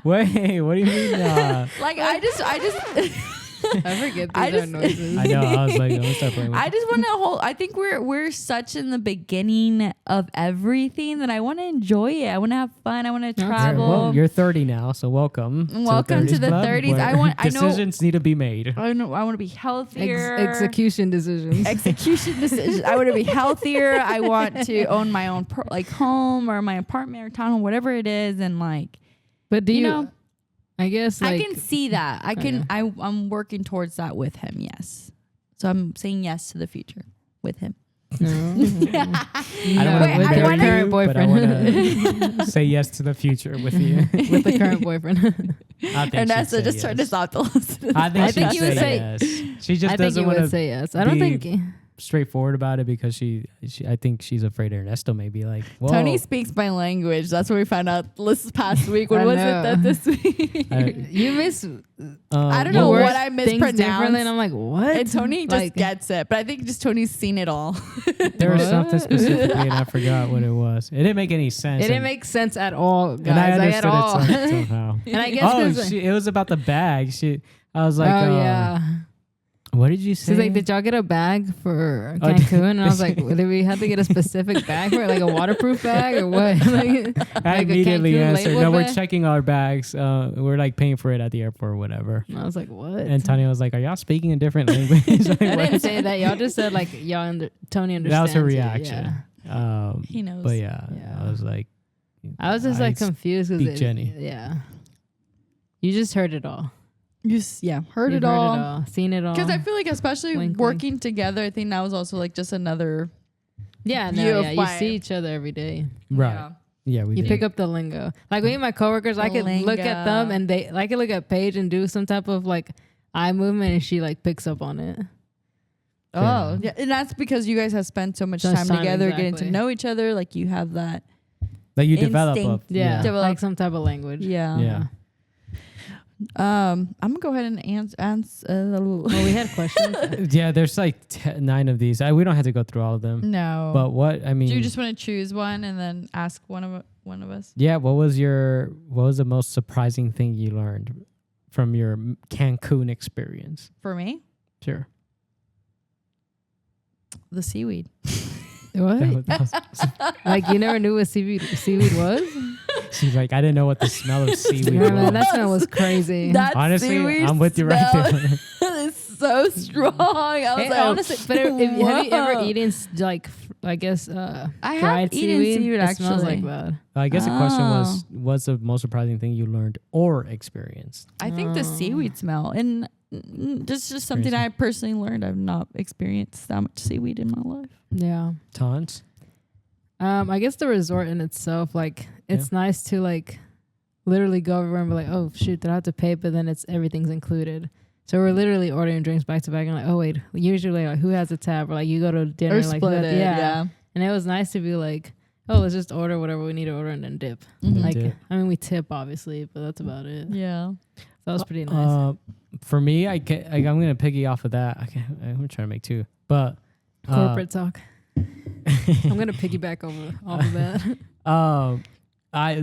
Wait, what do you mean? Like I just I forget I these are just- noises. I know. I was like, I'm gonna start playing with I just want to hold. I think we're such in the beginning of everything that I want to enjoy it. I want to have fun. I want to That's travel. Well, you're 30 now, so welcome. Welcome to the 30s club, 30s. where I know. decisions need to be made. I know. I want to be healthier. Execution decisions. Execution decisions. I want to be healthier. I want to own my own home or my apartment or townhome, whatever it is, and like. But do You you? know, I guess like I can see that. I can. Okay. I'm working towards that with him. Yes. So I'm saying yes to the future with him. no. I don't Wait, want to I marry wanna- you, current but I boyfriend. want to say yes to the future with you. with the current boyfriend. I think Ernesto, she'd say just turn yes. this off to listen. I think, I think she'd you would say say- yes. She just I think doesn't you want would to say yes. I don't be- think. straightforward about it because she I think she's afraid Ernesto may be like, whoa. Tony speaks my language. That's what we found out this past week. What I was know. it that this week? You miss. I don't know words, what I things differently, mispronounced. and I'm like, what? And Tony just Like, gets it. But I think just Tony's seen it all. there was What? something specifically and I forgot what it was. It didn't make any sense. It didn't make sense at all, and I guys. Like, at understood all. it somehow. And I guess Oh, 'cause- it was about the bag. I was like, oh yeah. what did you say? She's like, did y'all get a bag for Oh, Cancun? And I was like, did we have to get a specific bag for it, like a waterproof bag or what? like I a immediately Cancun answered, label no, we're bag? checking our bags. We're like paying for it at the airport or whatever. And I was like, what? And Tanya was like, are y'all speaking a different language? Like, I what? didn't say that. Y'all just said like Tony understands. That was her it, reaction. yeah. He knows. But yeah, Yeah. I was like, I was just like confused speak because Jenny. Yeah. You just heard it all. Heard You've it all. seen it all. Because I feel like, especially Wink, wink. working together, I think that was also like just another. yeah, view no, of yeah. You why- see each other every day. right. Yeah, we You did. pick up the lingo. Like me and my coworkers, I could look at them and I could look at Paige and do some type of like eye movement and she like picks up on it. Oh, yeah, and that's because you guys have spent so much So much time time, together, getting to exactly. know each other. Like you have that. Like you develop instinct. up. Yeah. Develop- Like some type of language. Yeah. Yeah. I'm gonna go ahead and answer. Well, we had questions. Yeah, there's like 9 of these. We don't have to go through all of them. No. But what I mean, do you just want to choose one and then ask one of us? yeah, what was the most surprising thing you learned from your Cancun experience? For me, Sure. the seaweed. What? That was- Like you never knew what seaweed was? she's like, I didn't know what the smell of seaweed Yeah, man, was. that smell was crazy. That Honestly, seaweed I'm with you right smell there. is so strong. I was Hey, like, honestly, but have you ever whoa. eaten like I guess I have dried eaten seaweed, It smells actually. like that. I guess the question was, Oh. what's the most surprising thing you learned or experienced? I think the seaweed smell, and this is just something Crazy. I personally learned. I've not experienced that much seaweed in my life. Yeah. Tons? I guess the resort in itself, like it's nice to like literally go everywhere and be like, oh shoot, did I have to pay? But then everything's included. So we're literally ordering drinks back to back and like, oh wait, usually like who has a tab or like you go to dinner Or like split who it, yeah. And it was nice to be like, oh, let's just order whatever we need to order and then dip. Mhm. Like Dip. I mean we tip obviously, but that's about it. Yeah. So that was pretty nice. For me, I'm gonna piggy off of that. I'm trying to make 2, but Corporate talk. I'm gonna piggyback off of that.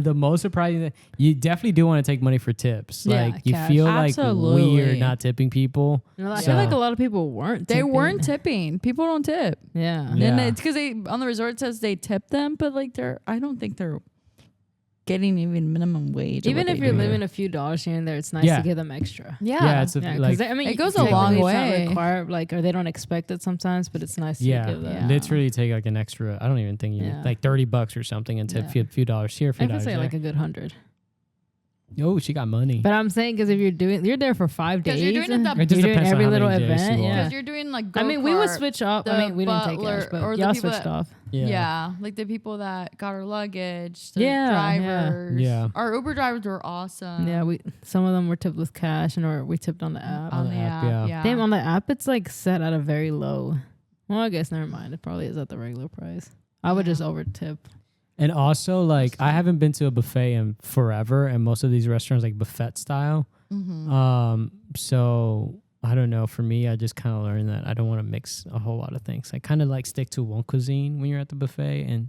The most surprising thing, you definitely do want to take money for tips. Yeah, like you cash. feel like Absolutely. weird not tipping people. You know, I So- feel like a lot of people weren't. They tipping. weren't tipping. People don't tip. Yeah. Yeah. And it's because they on the resort says they tip them, but like I don't think they're getting even minimum wage. or Even what if they you're do. living a few dollars here and there, it's nice Yeah. to give them extra. Yeah, it's a, Yeah, 'cause like I mean, it goes a technically long it's not way. required, like, or they don't expect it sometimes, but it's nice to give that. Yeah. literally take like an extra. I don't even think you Yeah. like $30 or something and tip Yeah. a few dollars here, a few I can dollars say there. like a good 100. Oh, she got money. But I'm saying because if you're there for 5 days, 'Cause you're doing it the- It just you're doing depends on every how little many days event. you Yeah. Because you're doing like I mean, we would go-kart, switch off. I the mean, we didn't take butler, cash, but or the y'all people switched that- off. Yeah, like the people that got our luggage, the Yeah, yeah. drivers. Yeah. Our Uber drivers were awesome. Yeah, some of them were tipped with cash, or we tipped on the app. on the app. Yeah. Damn, on the app, it's like set at a very low. Well, I guess never mind. It probably is at the regular price. I would Yeah. just over tip. And also, like, I haven't been to a buffet in forever, and most of these restaurants like buffet style. Mm-hmm. So I don't know. For me, I just kind of learned that I don't want to mix a whole lot of things. I kind of like stick to one cuisine when you're at the buffet, and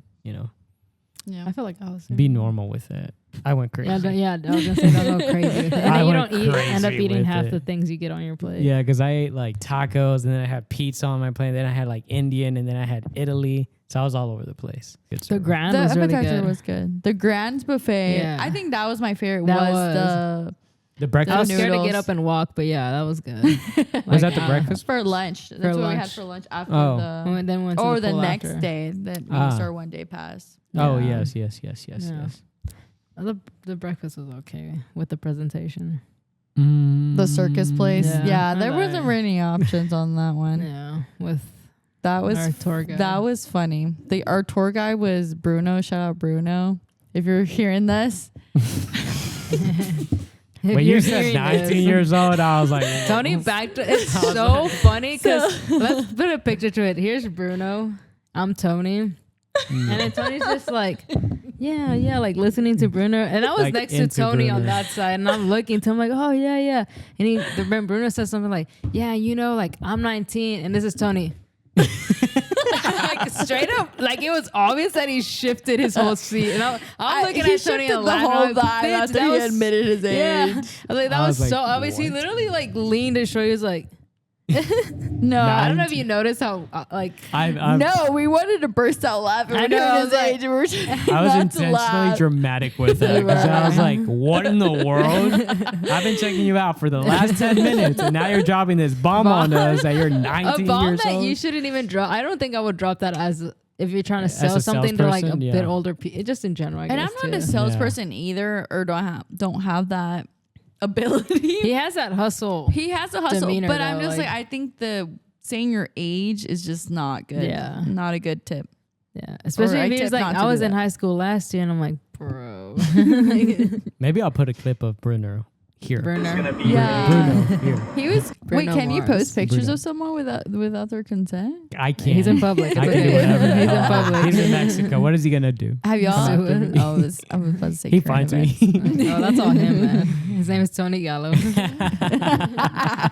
Yeah. I feel like I was. Be normal with it. I went crazy. Yeah, I was gonna say don't go crazy with it. And I then you went don't end up crazy eating with half it. the things you get on your plate. Yeah, because I ate like tacos, and then I had pizza on my plate. Then I had like Indian, and then I had Italy. So I was all over the place. Good The service. grand The was really appetizer good. was good. The Grand Buffet. Yeah. I think that was my favorite. That was was. The I breakfast. was scared to noodles. get up and walk, but yeah, that was good. Was that the breakfast? for lunch. That's what we had lunch. for lunch after Oh. the. Then went to Or the the pool next after. day that we Ah. start one day pass. Oh Yeah. yes. Yeah. The breakfast was okay with the presentation. The circus place. Yeah. Yeah, there I wasn't know. really any options on that one. Yeah, with That was our tour guide. that was funny. Our tour guide was Bruno. Shout out Bruno. If you're hearing this, When you said 19 years old, I was like, Tony backed. It's so funny because let's put a picture to it. Here's Bruno. I'm Tony. And then Tony's just like, yeah, like listening to Bruno. And I was Like next to into Tony on Bruno. that side, and I'm looking to him like, oh yeah. And then Bruno says something like, yeah, like I'm 19, and this is Tony. Like straight up, like it was obvious that he shifted his whole seat, and I'm looking at Tony and the laughing. whole I'm like, time "Bitch, after that he was admitted his age. yeah." I was like, that I was was so like, obvious. He what? literally like leaned to show. He was like, No, I don't know if you noticed how like no, we wanted to burst out laughing. I when know, he I was was his like- age. We were trying I was not to intentionally laugh. dramatic with it. 'Cause I was like, what in the world? I've been checking you out for the last 10 minutes, and now you're dropping this bomb on us that you're a 19 bomb years that old. you shouldn't even drop. I don't think I would drop that as if you're trying to sell a something to like a salesperson, bit yeah. older people. Just in general, I And I'm guess, not a too. salesperson either, or don't have that ability. He has that hustle. He has a hustle, demeanor, but I'm though, just like- like I think the saying your age is just not good. Yeah. Not a good tip. Yeah, especially I if he was tip like, not I to was do in that. high school last year, and I'm like, bro, Maybe I'll put a clip of Bruno here. Bruno. Yeah. Bruno here. He was. Bruno Wait, can you Mars. post pictures Bruno. of someone without their consent? I can't. He's in public. I It's can do okay. whatever. the He's in hell. public. He's in Mexico. What is he gonna do? Have y'all? So, I was about to say He current finds me. events. Oh, that's all him, man. His name is Tony Gallo.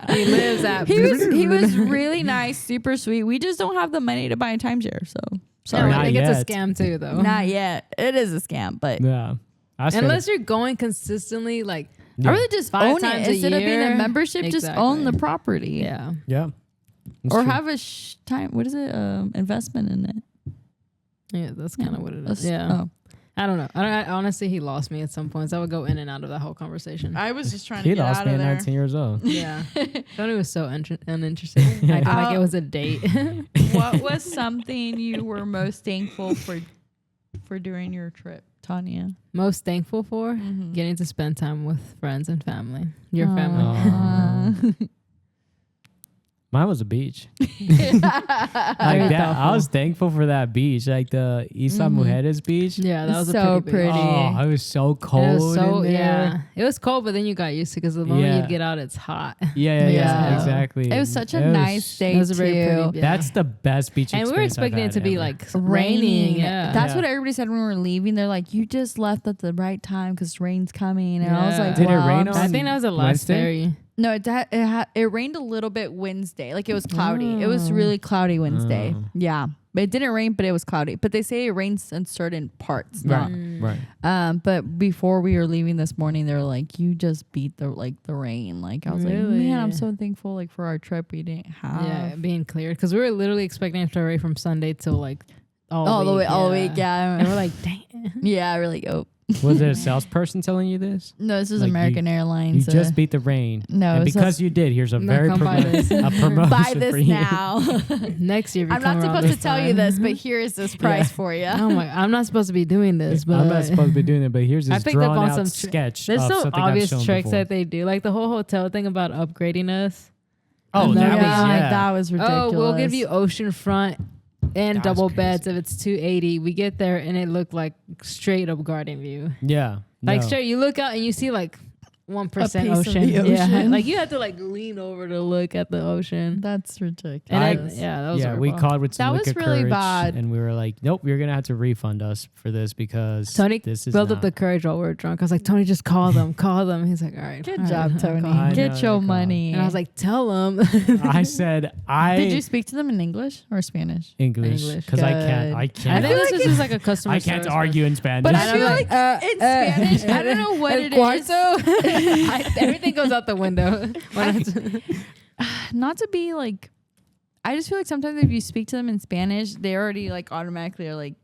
He lives at. He was really nice, super sweet. We just don't have the money to buy a timeshare, so sorry. I Not think it's a yet. scam too, though. Not yet. It is a scam, but Yeah. I was Unless you're going consistently, like Yeah. I really just 5 own it times a instead of being year. a membership. Just own Exactly. the property, yeah, Yeah. That's or true. have a time. What is it? Investment in it. yeah, that's kind of what it is. A s- Yeah, oh. I don't know. I honestly, he lost me at some points. I would go in and out of that whole conversation. I was just trying He lost me at 19 years old. Yeah, Tony was so uninterested. I felt like it was a date. What was something you were most thankful for during your trip, Tanya? Most thankful for Mm-hmm. getting to spend time with friends and family. Your family. Aw. Mine was a beach. Very Like that, I thoughtful. was thankful for that beach, like the Isla Mujeres beach. Yeah, that was So a pretty. pretty. Oh, it was so cold. It was so in there. yeah. It was cold, but then you got used to because the moment Yeah. you get out, it's hot. Yeah, Yeah. exactly. It was such a It was- nice day It was a very too. pretty. Yeah. That's the best beach and we were experience I've expecting it had to be ever. like Raining. raining. Yeah, That's Yeah. what everybody said when we were leaving. They're like, "You just left at the right time because rain's coming." And I was Yeah. like, Did it well, rain I on think that was the last Wednesday? ferry. No, it rained a little bit Wednesday. Like it was cloudy. It was really cloudy Wednesday. Oh. Yeah, but it didn't rain, but it was cloudy. But they say it rains in certain parts. Not. Right. But before we were leaving this morning, they were like, "You just beat the rain." Like I was like, Really? "Man, I'm so thankful like for our trip we didn't have." Yeah, being cleared because we were literally expecting it to rain from Sunday till like all the week. Yeah, And we're like, dang. yeah, we're like, oh Was it a salesperson telling you this? no, this was Like, American You Airlines. just beat the rain. no, And it was because you did, here's a No, very come buy this. a promotion buy for this you. now. Next year, if you I'm come not around supposed to this tell you time- this, but here is this price for you. Oh my! I'm not supposed to be doing this, but I'm not supposed to be doing it, but here's I this picked up drawn on out some sketch There's of some something obvious I've shown tricks before. that they do, like the whole hotel thing about upgrading us. Oh, And that they're was like, yeah. that was ridiculous. Oh, we'll give you oceanfront and That was double crazy. beds if it's $280. We get there and it looked like straight up garden view. Yeah. Like no. straight, you look out and you see like 1% piece of ocean. the Yeah, ocean. like you had to like lean over to look at the ocean. That's ridiculous. And that was we horrible. called with some That was liquor really courage, bad. and we were like, nope, you're gonna have to refund us for this because Tony this is built up not- the courage while we were drunk. I was like, Tony, just call them, call them. He's like, all right, Good all job, right, I'll Tony. call 'em." I know, Get your they're money. And I was like, tell them. I said did you speak to them in English or Spanish? English English. because I Good. I can't think this is just like a customer I can't service argue in Spanish. But And I I'm feel like, like in Spanish, I don't know what el it cuarto. is. Everything goes out the window. Not to be like, I just feel like sometimes if you speak to them in Spanish, they already like automatically are like,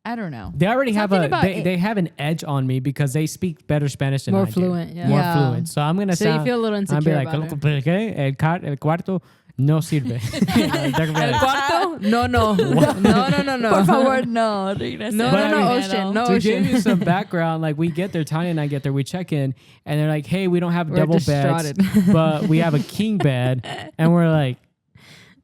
I don't know. They already have Something about they have an edge on me because they speak better Spanish than I More do. fluent, yeah. More Yeah. fluent. So I'm gonna So sound. you feel a little I'll insecure be like, about it. el cuarto no sirve. They're gonna be El like, cuarto? No, no. No. Por favor, no. No, ocean. No to give ocean. you some background, like we get there, Tanya and I get there, we check in, and they're like, "Hey, we don't have We're double beds, distraughted. but we have a king bed," and we're like.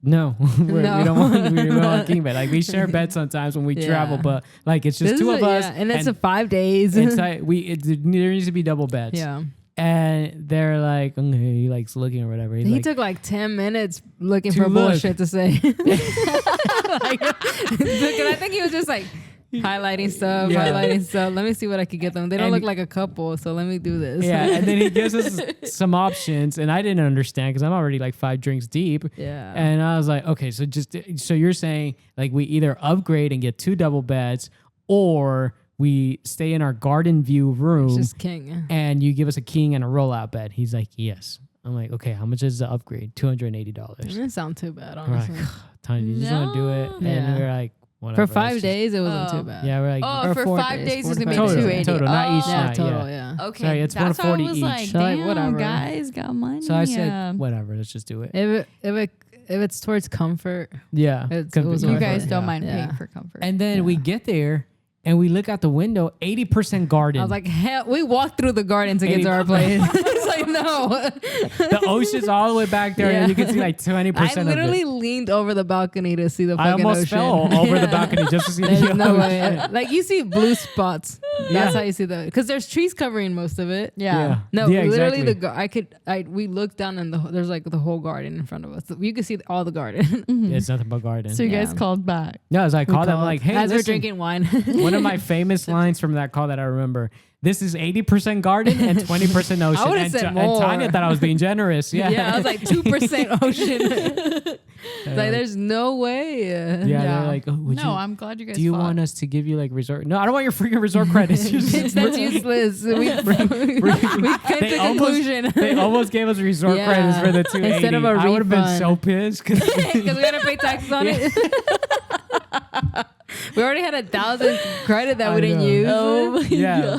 No, we don't want a king bed. Like we share beds sometimes when we Yeah. travel, but like it's just two of us, and it's a 5 days. it's like there needs to be double beds. Yeah. And they're like, okay, he likes looking or whatever. He's He like, took like 10 minutes looking To for look. bullshit to say. Like, because I think he was just like highlighting stuff. Let me see what I could get them. They don't And look like a couple, so let me do this. yeah. And then he gives us some options, and I didn't understand because I'm already like 5 drinks deep. Yeah. And I was like, okay, so you're saying like we either upgrade and get 2 double beds, or we stay in our garden view It's room just king. and you give us a king and a rollout bed. He's like, yes. I'm like, okay, how much is the upgrade? $280. It didn't sound too bad, We're like, honestly. Tanya, you just want to do it? And Yeah. we're like, whatever. For 5 let's just- days, it wasn't Oh. too bad. Yeah, we're like, Oh, Or for 4 5 days, days, 4 it's to gonna be 5 days. 280. Total, not each Yeah, night. total, Yeah. yeah. Okay, Sorry, it's that's why I 140 was each. like, So, like, damn, whatever. guys got money. So I said, whatever, let's just do it. If it's towards comfort, Yeah. It Cause was you worth guys it. don't yeah. mind Yeah. paying for comfort. And then we get there and we look out the window, 80% garden. I was like, hell, we walked through the garden to get to our place. It's like, no. the ocean's all the way back there, and you can see like 20% I of literally it. leaned over the balcony to see the I fucking almost ocean. fell over the Yeah. balcony just to see There's the no ocean. way. Like you see blue spots. That's Yeah. how you see the, because there's trees covering most of it. yeah. No, Yeah, literally exactly. we looked down and there's like the whole garden in front of us. You could see all the garden. Yeah, it's nothing but garden. So you guys Yeah. called back. No, as I We called them, called like, hey, as we're listen, drinking wine. one of my famous lines from that call that I remember. This is 80% garden and 20% ocean. would've and, said and more. Tanya thought I was being generous. Yeah. Yeah, I was like 2% ocean. Like there's no way. Yeah, Yeah. they're like, oh, would No, you, I'm glad you guys do you fought. want us to give you like resort? No, I don't want your freaking resort credits. Bitch, that's useless. We came to They conclusion. They almost gave us resort Yeah. credits for the 280. Instead of a I would have been refund. so pissed. Because we gotta pay taxes on it. We already had 1,000 credit that I we didn't know. use. Oh my Yeah.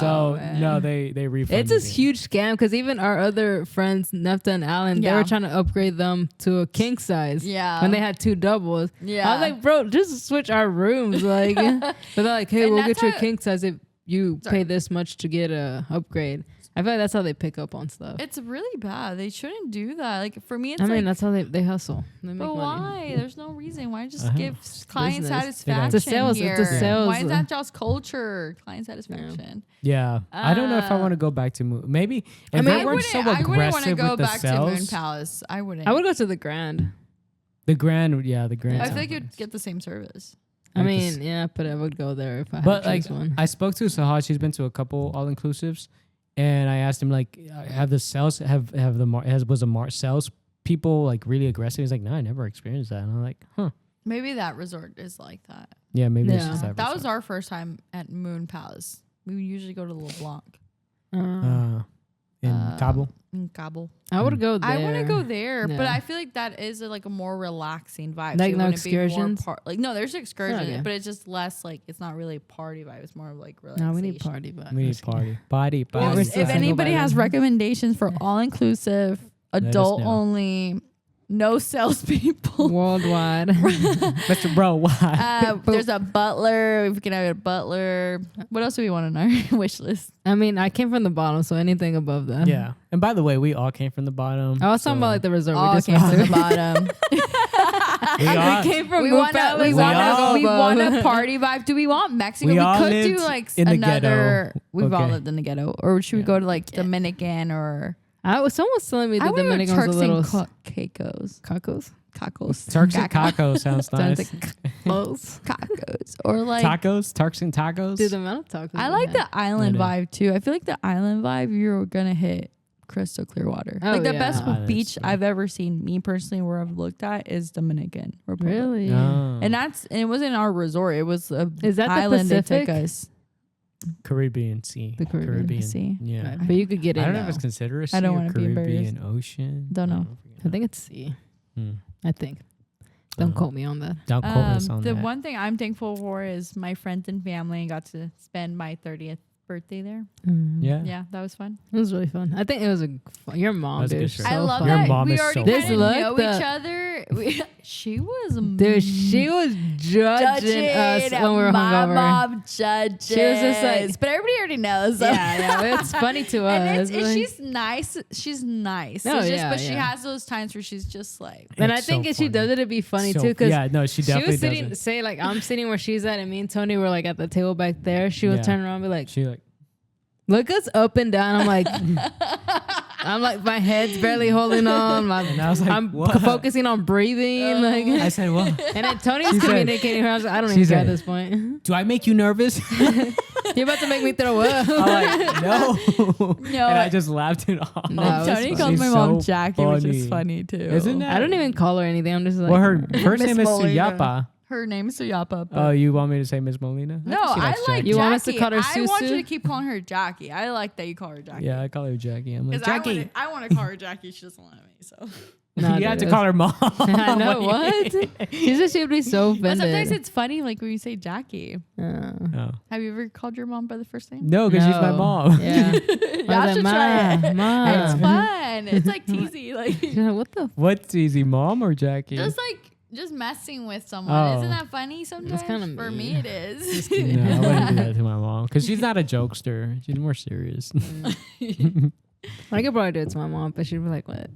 So man. no, they refunded. It's a me. huge scam because even our other friends, Nefta and Alan, they Yeah. were trying to upgrade them to a king size. Yeah. When they had 2 doubles. Yeah. I was like, bro, just switch our rooms. Like, but they're like, hey, And we'll that's get you a how- king size if you Sorry. pay this much to get a upgrade. I feel like that's how they pick up on stuff. It's really bad. They shouldn't do that. Like for me, it's I mean, like, that's how they hustle. They make but money. why? There's no reason. Why just Uh-huh. give client business. satisfaction It's a sales- here? it's a sales- Why is that just culture? Client satisfaction. Yeah. I don't know if I Uh, want to go back to Moon. Maybe if I mean, they I weren't wouldn't. so I wouldn't want to aggressive go with the back to Moon sales. Palace. I wouldn't. I would go to the Grand. The Grand, yeah, the Grand. I sounds feel like you'd nice. get the same service. I Like mean, this- yeah, but I would go there if I had But to like, choose one. I spoke to Sahaj. She's been to a couple all inclusives, and I asked him like, have the sales sales people like really aggressive? He's like, no, I never experienced that. And I'm like, huh? Maybe that resort is like that. Yeah, maybe it's Yeah. just that. That was resort. our first time at Moon Palace. We would usually go to LeBlanc In Cabo. in Cabo. I would go there. I want to go there, but Yeah. I feel like that is like a more relaxing vibe. Like it no wouldn't be more excursions? like no, there's excursions, Okay. but it's just less like it's not really party vibe. It's more of like No, relaxation. we need party, but We need party. Well, We're if still single anybody by has then. recommendations for all inclusive, us adult know. only, no salespeople. worldwide. Mr. Bro, why? There's a butler. We can have a butler. What else do we want on our wish list? I mean, I came from the bottom, so anything above that. Yeah. And by the way, we all came from the bottom. I was talking so- about like the resort. All We just came went from the to. bottom. all- came from we Moon want Palace. we We want all- we want a party vibe. Do we want Mexico? We We all could do lived like in the another. ghetto. We've all Okay. lived in the ghetto, or should we Yeah. go to like Dominican or? Someone was telling me I the want to Dominican was a Turks little and Caicos. cacos. Cacos. Turks and Caicos sounds Sounds nice. Close. Cacos. Or like Tacos, Turks and tacos. Dude, the amount of tacos. I we like had. the island Yeah. vibe too. I feel like the island vibe you're gonna hit crystal clear water. Oh, like the yeah. best Ah, that's beach true. I've ever seen, me personally, where I've looked at is Dominican Republic. Really? Oh. And it wasn't our resort. It was a Is that the island they Pacific? took us. Sea. The Caribbean Sea. Yeah. But you could get in. I don't know if though. it's considered a sea I don't or wanna be Caribbean embarrassed. Ocean. Don't know. I think it's C. Hmm. I think. Don't Uh, quote me on that. Don't quote us on the that. one thing I'm thankful for is my friends and family, and got to spend my 30th birthday there. Yeah. Yeah, that was fun. It was really fun. I think it was your mom, That was a dude. good is trip. so I love fun. Your that mom we is already so kind This of look, know the- each other. She was Dude, she was judging us when we were my hungover. mom judges. She was just like- but everybody already knows. So. Yeah, it's funny to us. And Like- she's nice. She's nice. No, It's just, yeah, but she yeah. has those times where she's just like, and I It's think so if she does funny. it, it'd be funny So- too. Because yeah, no, she she definitely was sitting, does it. say like I'm sitting where she's at, and me and Tony were like at the table back there. She would Yeah. turn around and be like, She like, "Look us up and down." I'm like, my head's barely holding on. and I was like, I'm what? focusing on breathing. Like, I said, well, and then Tony's She said- communicating her. I was like, I don't she even care at said- this point. do I make you nervous? You're about to make me throw up. I'm like, no. No, And I just laughed it off. No, it was Tony funny. calls She's my mom so Jackie, which is funny. funny too. Isn't that? I don't even call her anything. I'm just like, Well, her first Miss name is Molina. Suyapa. Her name's Suyapa. Oh, you want me to say Miss Molina? No, think she I likes like Jackie. You want us to Jackie. call her I want you Susu? to keep calling her Jackie. I like that you call her Jackie. Yeah, I call her Jackie. I'm like, Because Jackie. I want to call her Jackie. She doesn't let me. So. Nah, you have to dude, call her mom. I know what. She said she'd be so But sometimes offended. it's funny, like when you say Jackie. Oh. Have you ever called your mom by the first name? No, because she's my No. mom. Yeah. Y'all I was should like, try it. Ma. It's fun. It's like teasy, like She's like, what the? What's easy, mom or Jackie? just messing with someone. Oh. Isn't that funny sometimes? kinda For me, mean. it is. No, I wouldn't do that to my mom because she's not a jokester. She's more serious. I could probably do it to my mom, but she'd be like, what?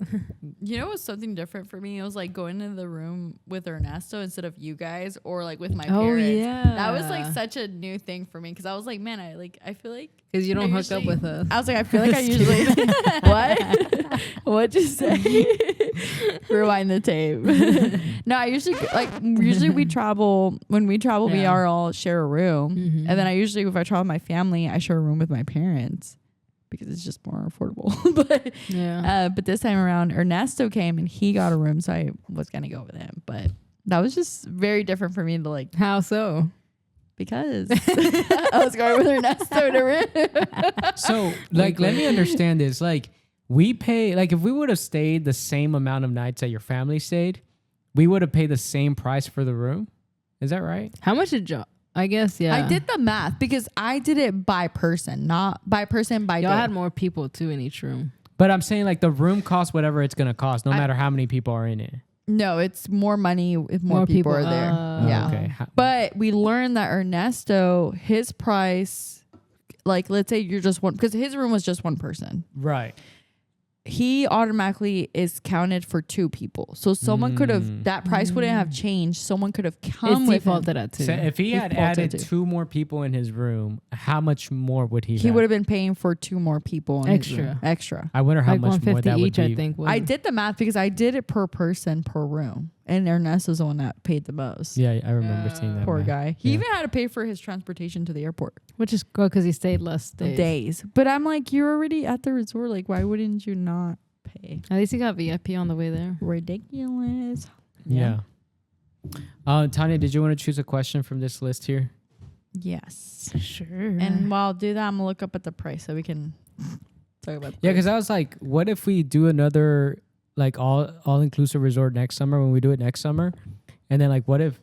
You know, it was something different for me. It was like going into the room with Ernesto instead of you guys, or like with my parents. That was like such a new thing for me because I was like, man, I feel like Because you don't I hook up usually- with us. I was like, I feel like I usually what? What'd you say? Rewind the tape. No, I usually we travel. When we travel, we Yeah. are all share a room, Mhm. and then I usually, if I travel with my family, I share a room with my parents because it's just more affordable. But this time around, Ernesto came and he got a room, so I was gonna go with him. But that was just very different for me to like How so? because I was going with Ernesto to room. So, like, let me understand this. Like, we pay, like, if we would have stayed the same amount of nights that your family stayed, we would have paid the same price for the room. Is that right? How much did y'all? I guess, yeah. I did the math because I did it by person, not by person by Y'all day. had more people too in each room. But I'm saying, like, the room costs whatever it's going to cost, no matter how many people are in it. No, it's more money if more people are there. Oh. Yeah. Okay. But we learned that Ernesto, his price, like let's say you're just one, because his room was just one person. Right. He automatically is counted for two people. So someone could have, that price wouldn't have changed. Someone could have come It's with him. defaulted at 2. So if he had Defaulted added to. 2 more people in his room, how much more would he He have? would have been paying for 2 more people. In his room. Extra. I wonder how like much more 150 that would each, be. I think. Was I did the math because I did it per person per room. And Ernesto's the one that paid the most. Yeah, I remember seeing that. Poor math. guy. He Yeah. even had to pay for his transportation to the airport. Which is good because he stayed less days. Days. But I'm like, you're already at the resort. Like, why wouldn't you not pay? At least he got VIP on the way there. Ridiculous. Yeah. Tanya, did you want to choose a question from this list here? Yes. Sure. And while I do that, I'm going to look up at the price so we can talk about the Yeah, price. because I was like, what if we do another like all inclusive resort next summer when we do it next summer, and then like what if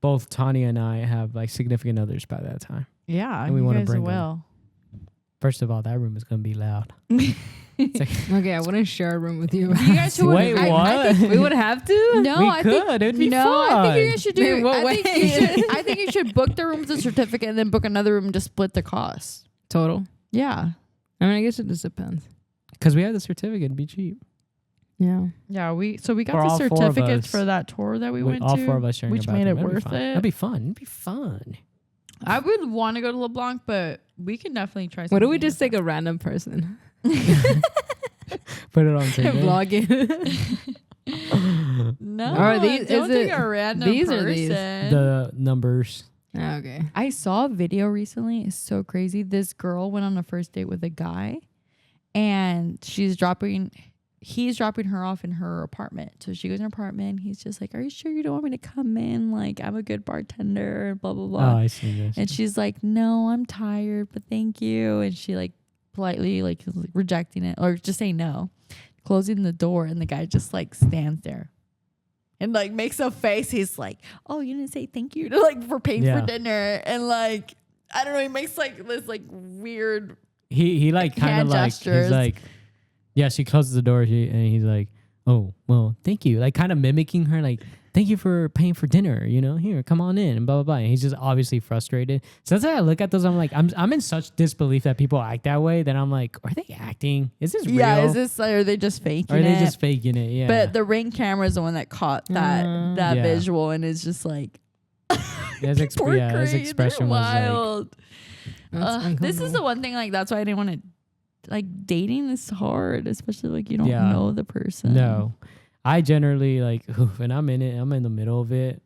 both Tanya and I have like significant others by that time? Yeah, and we you wanna guys bring will. First of all, that room is gonna be loud. Okay, I wouldn't share a room with you. You guys should. Wait, I what? think, We would have to? no, we I could. think. It'd be No, fun. I think you guys should do. In what I think way? you should. I think you should book the room with a certificate and then book another room to split the cost. Total. Yeah. I mean, I guess it just depends. Because we have the certificate, it'd be cheap. Yeah. Yeah, we got For the all 4 of certificates us. for that tour that we went all to. 4 of us sharing which a made bathroom. it worth it. That'd be fun. It'd be fun. I would want to go to LeBlanc, but we can definitely try. What do we something just take a random person Put it on and Tinder. vlog it? No, Or these- don't is take it a random these person. or these? The numbers. Okay. I saw a video recently. It's so crazy. This girl went on a first date with a guy, and he's dropping her off in her apartment. So she goes in her apartment. He's just like, "Are you sure you don't want me to come in? Like, I'm a good bartender." Blah blah blah. Oh, I see this. And she's like, "No, I'm tired, but thank you." And she like politely like is, like, rejecting it or just saying no, closing the door, and the guy just like stands there and like makes a face. He's like, "Oh, you didn't say thank you to like for paying for dinner," and like I don't know. He makes like this like weird. He like kind of hand like gestures. he's like, yeah. She closes the door. And he's like, "Oh, well, thank you." Like kind of mimicking her, like, "Thank you for paying for dinner. You know, here, come on in," and blah blah blah. And he's just obviously frustrated. So that's why I look at those. I'm like, I'm in such disbelief that people act that way. That I'm like, are they acting? Is this real? Yeah, is this or are they just faking Or are they it? just faking it? Yeah. But the Ring camera is the one that caught that Yeah. visual, and it's just like. his People are his crazy. expression They're was like, wild. This is the one thing, like, that's why I didn't want to, like, dating is hard, especially, like, you don't Yeah. know the person. no. I generally like, when I'm in it, I'm in the middle of it.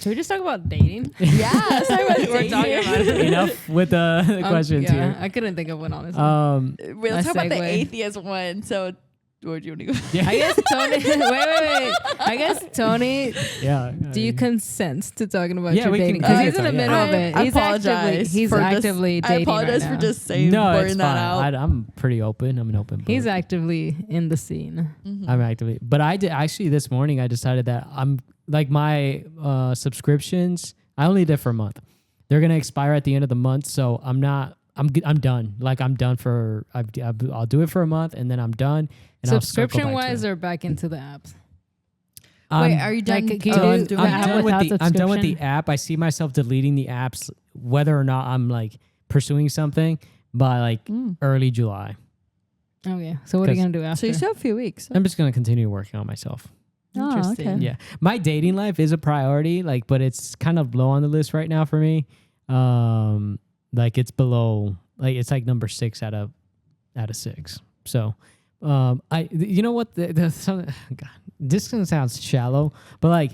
Should we just talk about dating? Yeah, that's what We're talking about it. Enough with the questions yeah, here. I couldn't think of one, honestly. Let's talk about the segue. atheist one. So, where do you want to go? Yeah. I guess Tony. wait. I guess Tony. Yeah. Do you consent to talking about Yeah, your we can- dating? Because we he's can in the talk, middle yeah. of it. I He's apologize. He's for actively just, I dating apologize right for now. just saying No, blurring it's that fine. out. I'm pretty open. I'm an open book. He's actively in the scene. I'm actively, but I did actually this morning. I decided that I'm like my subscriptions. I only did for a month. They're gonna expire at the end of the month, so I'm not. I'm done. Like I'm done for. I'll do it for a month and then I'm done. And Subscription wise, or back into the apps. Wait, are you done? like, can you I'm do done, the app with without the. I'm done with the subscription? app. I see myself deleting the apps, whether or not I'm like pursuing something by like early July. Okay, so what are you 'Cause- gonna do after? So you still have a few weeks. I'm just gonna continue working on myself. Oh, Interesting. okay. Yeah, my dating life is a priority, like, but it's kind of low on the list right now for me. Like it's below, like it's like number 6 out of 6. So, you know what? God, this is gonna sound shallow, but like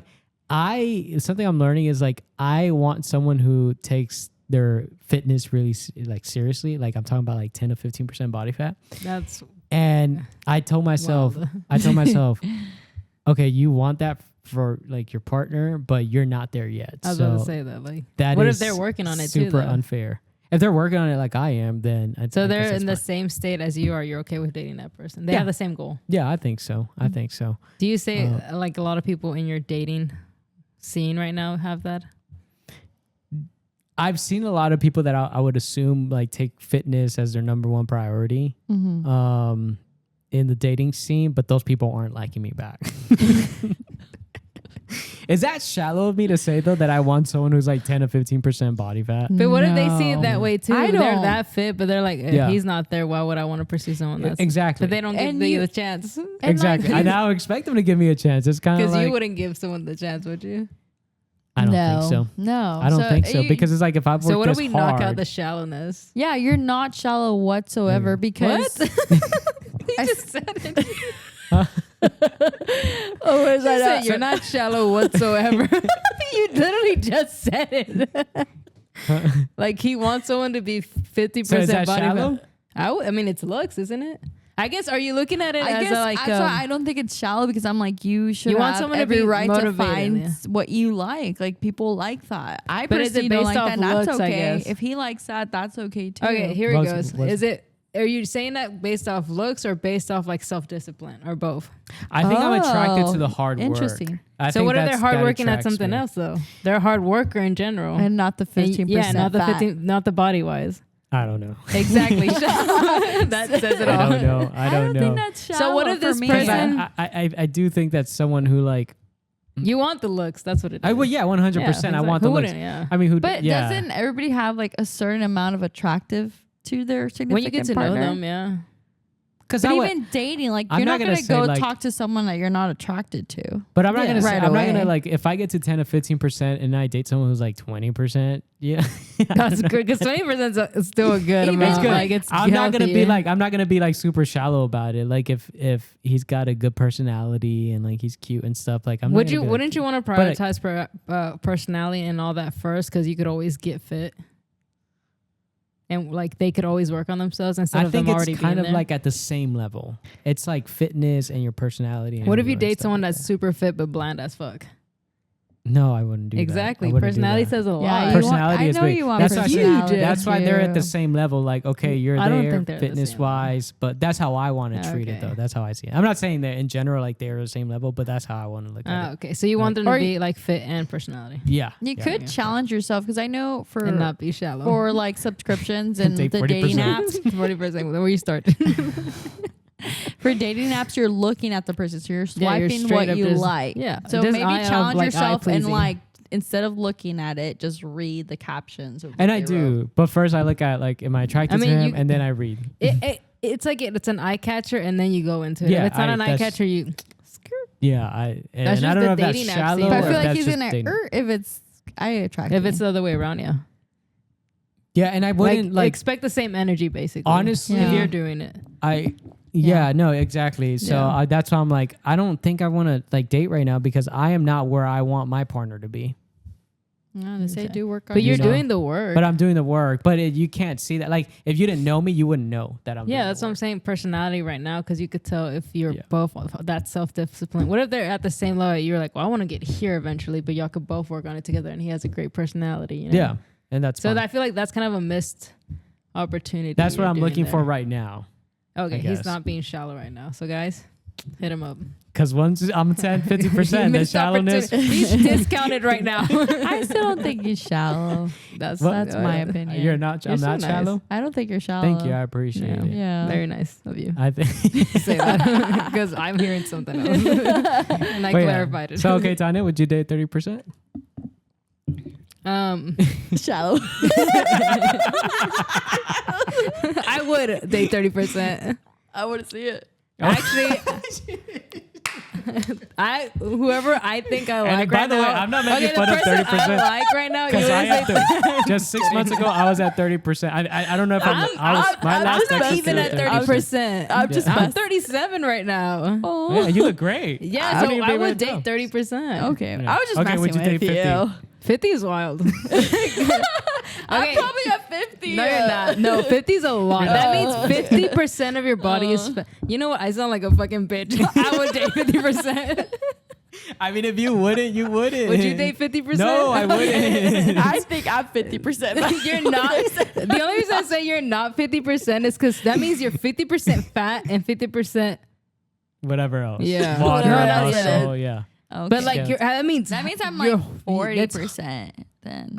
something I'm learning is like I want someone who takes their fitness really like seriously. Like I'm talking about like 10 to 15% body fat. That's And I told myself, wild. okay, you want that for like your partner, but you're not there yet. I was so about to say that. Like, that what is if they're working on it too? super Though? unfair. If they're working on it like I am, then So I they're guess that's in the fine. same state as you are. You're okay with dating that person. They Yeah. have the same goal. Yeah, I think so. I think so. Do you say like a lot of people in your dating scene right now have that? I've seen a lot of people that I would assume like take fitness as their number one priority in the dating scene, but those people aren't liking me back. Is that shallow of me to say though that I want someone who's like 10 to 15% body fat? But what if they see it that way too? I They're don't. that fit, but they're like, if Yeah. he's not there, why would I want to pursue someone that's Exactly. But they don't give And you you- the chance. Exactly. I now expect them to give me a chance. It's kind of Because like you wouldn't give someone the chance, would you? I don't think so. No, I don't think so you- because it's like if I've worked So what this if we hard, knock out the shallowness? yeah, you're not shallow whatsoever because You just said it. oh, was You I said not? you're not shallow whatsoever. You literally just said it. Like he wants someone to be 50% So is that body shallow? fat. I mean, it's looks, isn't it? I guess. Are you looking at it I as guess a, like? that's why I don't think it's shallow because I'm like you should You want have someone to every be right to motivated, find yeah. what you like people like that. I But is personally it don't based like off that. And that's looks, I okay. guess? If he likes that, that's okay too. Okay, here it What's- goes. what's- Is it? Are you saying that based off looks or based off like self-discipline or both? I think I'm attracted to the Oh, hard work. interesting. I So think what if they're that's- hard that working at attracts something me. else though? They're a hard worker in general. and not the 15%. Yeah, not the fat. 15, not the body wise. I don't know. Exactly. That says it all. I don't know. I don't know. think that's shallow. So what if for this me. person- I do think that's someone who like. You want the looks. That's what it is. Well, yeah, 100%. I want the Who looks. wouldn't, yeah. I mean, who? But yeah. doesn't everybody have like a certain amount of attractive to their significant When you get to partner? know them, yeah. Because But even dating, like I'm you're not not gonna gonna say, go like- talk to someone that you're not attracted to. But I'm not Yeah. gonna say Right I'm not away. gonna like if I get to 10 to 15% and I date someone who's like 20%. Yeah, That's good because 20% is still a good Even amount. good. Like it's I'm not gonna be healthier. like super shallow about it. Like if he's got a good personality and like he's cute and stuff. Like I'm. Would not you? gonna be Wouldn't like, you want to prioritize personality and all that first? Because you could always get fit, and like they could always work on themselves instead I of them think already it's kind being of there. like at the same level. It's like fitness and your personality. And What if you and date stuff someone like that's super fit but bland as fuck? that. No, I wouldn't do Exactly. that. I wouldn't do Personality that. says a lot. Yeah, you Personality want, is I know big. you want That's why I said- personality. That's why they're at the too. same level. Like, okay, you're I don't there think they're at the same fitness wise, but that's how I want to treat it, Okay. though. That's how I see it. I'm not saying that in general, like they're the same level, but that's how I want to look at it. Okay, so you want them to Or- be like fit and personality Yeah. You yeah. could challenge yourself because I know for and not be shallow. for like subscriptions and Take the 40%. dating apps. 40%. Where you start? For dating apps, you're looking at the person, so you're Yeah, you're swiping straight what up you just- like. yeah, So just maybe eye of, challenge like, yourself and eye-pleasing. like instead of looking at it, just read the captions. Of what And I they do, wrote. but first I look at like, am I attracted mean, to him, you- and then I read. It's like it's an eye catcher, and then you go into it. Yeah, if it's not an eye that's- catcher, you. Yeah, and That's I just don't know the if that's dating app shallow scene. But I or feel if like that's he's just gonna dating. if it's I attract. If it's the other way around, yeah. Yeah, and I wouldn't like expect the same energy, basically. honestly, if Yeah. you're doing it. Yeah, no, exactly. So Yeah. that's why I'm like, I don't think I want to like date right now because I am not where I want my partner to be. Yeah, they say Okay. do work on But you're know. doing the work. But I'm doing the work. But you can't see that. Like, if you didn't know me, you wouldn't know that I'm. Yeah, doing that's the what I'm work. saying. Personality right now, because you could tell if you're Yeah. both that self-discipline. What if they're at the same level? You're like, well, I want to get here eventually, but y'all could both work on it together, and he has a great personality. You know? Yeah, and that's So fine. I feel like that's kind of a missed opportunity. That's what you're I'm doing looking there. for right now. Okay, I he's guess. not being shallow right now. So guys, hit him up. Because once I'm 10, 50%, the Missed shallowness. opportunity. He's discounted right now. I still don't think he's shallow. That's That's my opinion. You're not. You're I'm so not nice. shallow. I don't think you're shallow. Thank you. I appreciate Yeah. it. Yeah. Very nice of you. I think. Say that because I'm hearing something else, and I But yeah. clarified it. So okay, Tanya, would you date 30%? Shallow. I would date 30%. I want to see it. Actually, whoever I think I And like by right the way, now. I'm not making okay, fun the of person 30%. I like right now. Because I literally have say- to. Just 6 months ago, I was at 30%. I don't know if my last I'm text not was even at 30%. 30%. I'm just I'm messing. 37 right now. Oh. Yeah, you look great. Yeah, I don't so even I think would right now. date 30%. Okay. Yeah. I was just Okay, messing would you with date 50? you. 50 is wild. I'm Okay. probably at 50. No, you're not. No, 50 is a lot. You're That not. means 50% of your body is. You know what? I sound like a fucking bitch. I would date 50%. I mean, if you wouldn't, you wouldn't. Would you date 50%? No, I wouldn't. I think I'm 50%. You're not. The only reason I say you're not 50% is because that means you're 50% fat and 50%. Whatever else. Yeah. Water, Whatever else it muscle, is. yeah. Okay. But like, Yeah. that means I'm like that's- 40% then.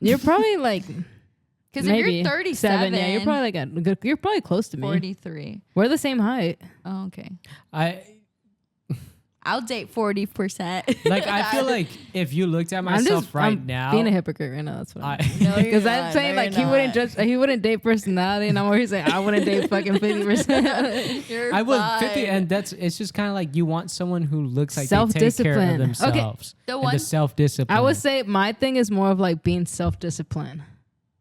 You're probably like Because if maybe you're 37, Yeah, you're probably like you're probably close to me. 43. We're the same height. Oh, okay. I'll date 40%. Like I feel like if you looked at I'm myself I'm now, being a hypocrite right now. That's what I'm. No, you're Because I'm not. saying No, like you're he wouldn't not. judge. He wouldn't date personality, and I'm always saying I wouldn't date fucking 50%. You're I would fine. 50, and it's just kind of like you want someone who looks like they take care of Self-discipline. Okay. themselves. The And one- the self-discipline. I would say my thing is more of like being self-disciplined.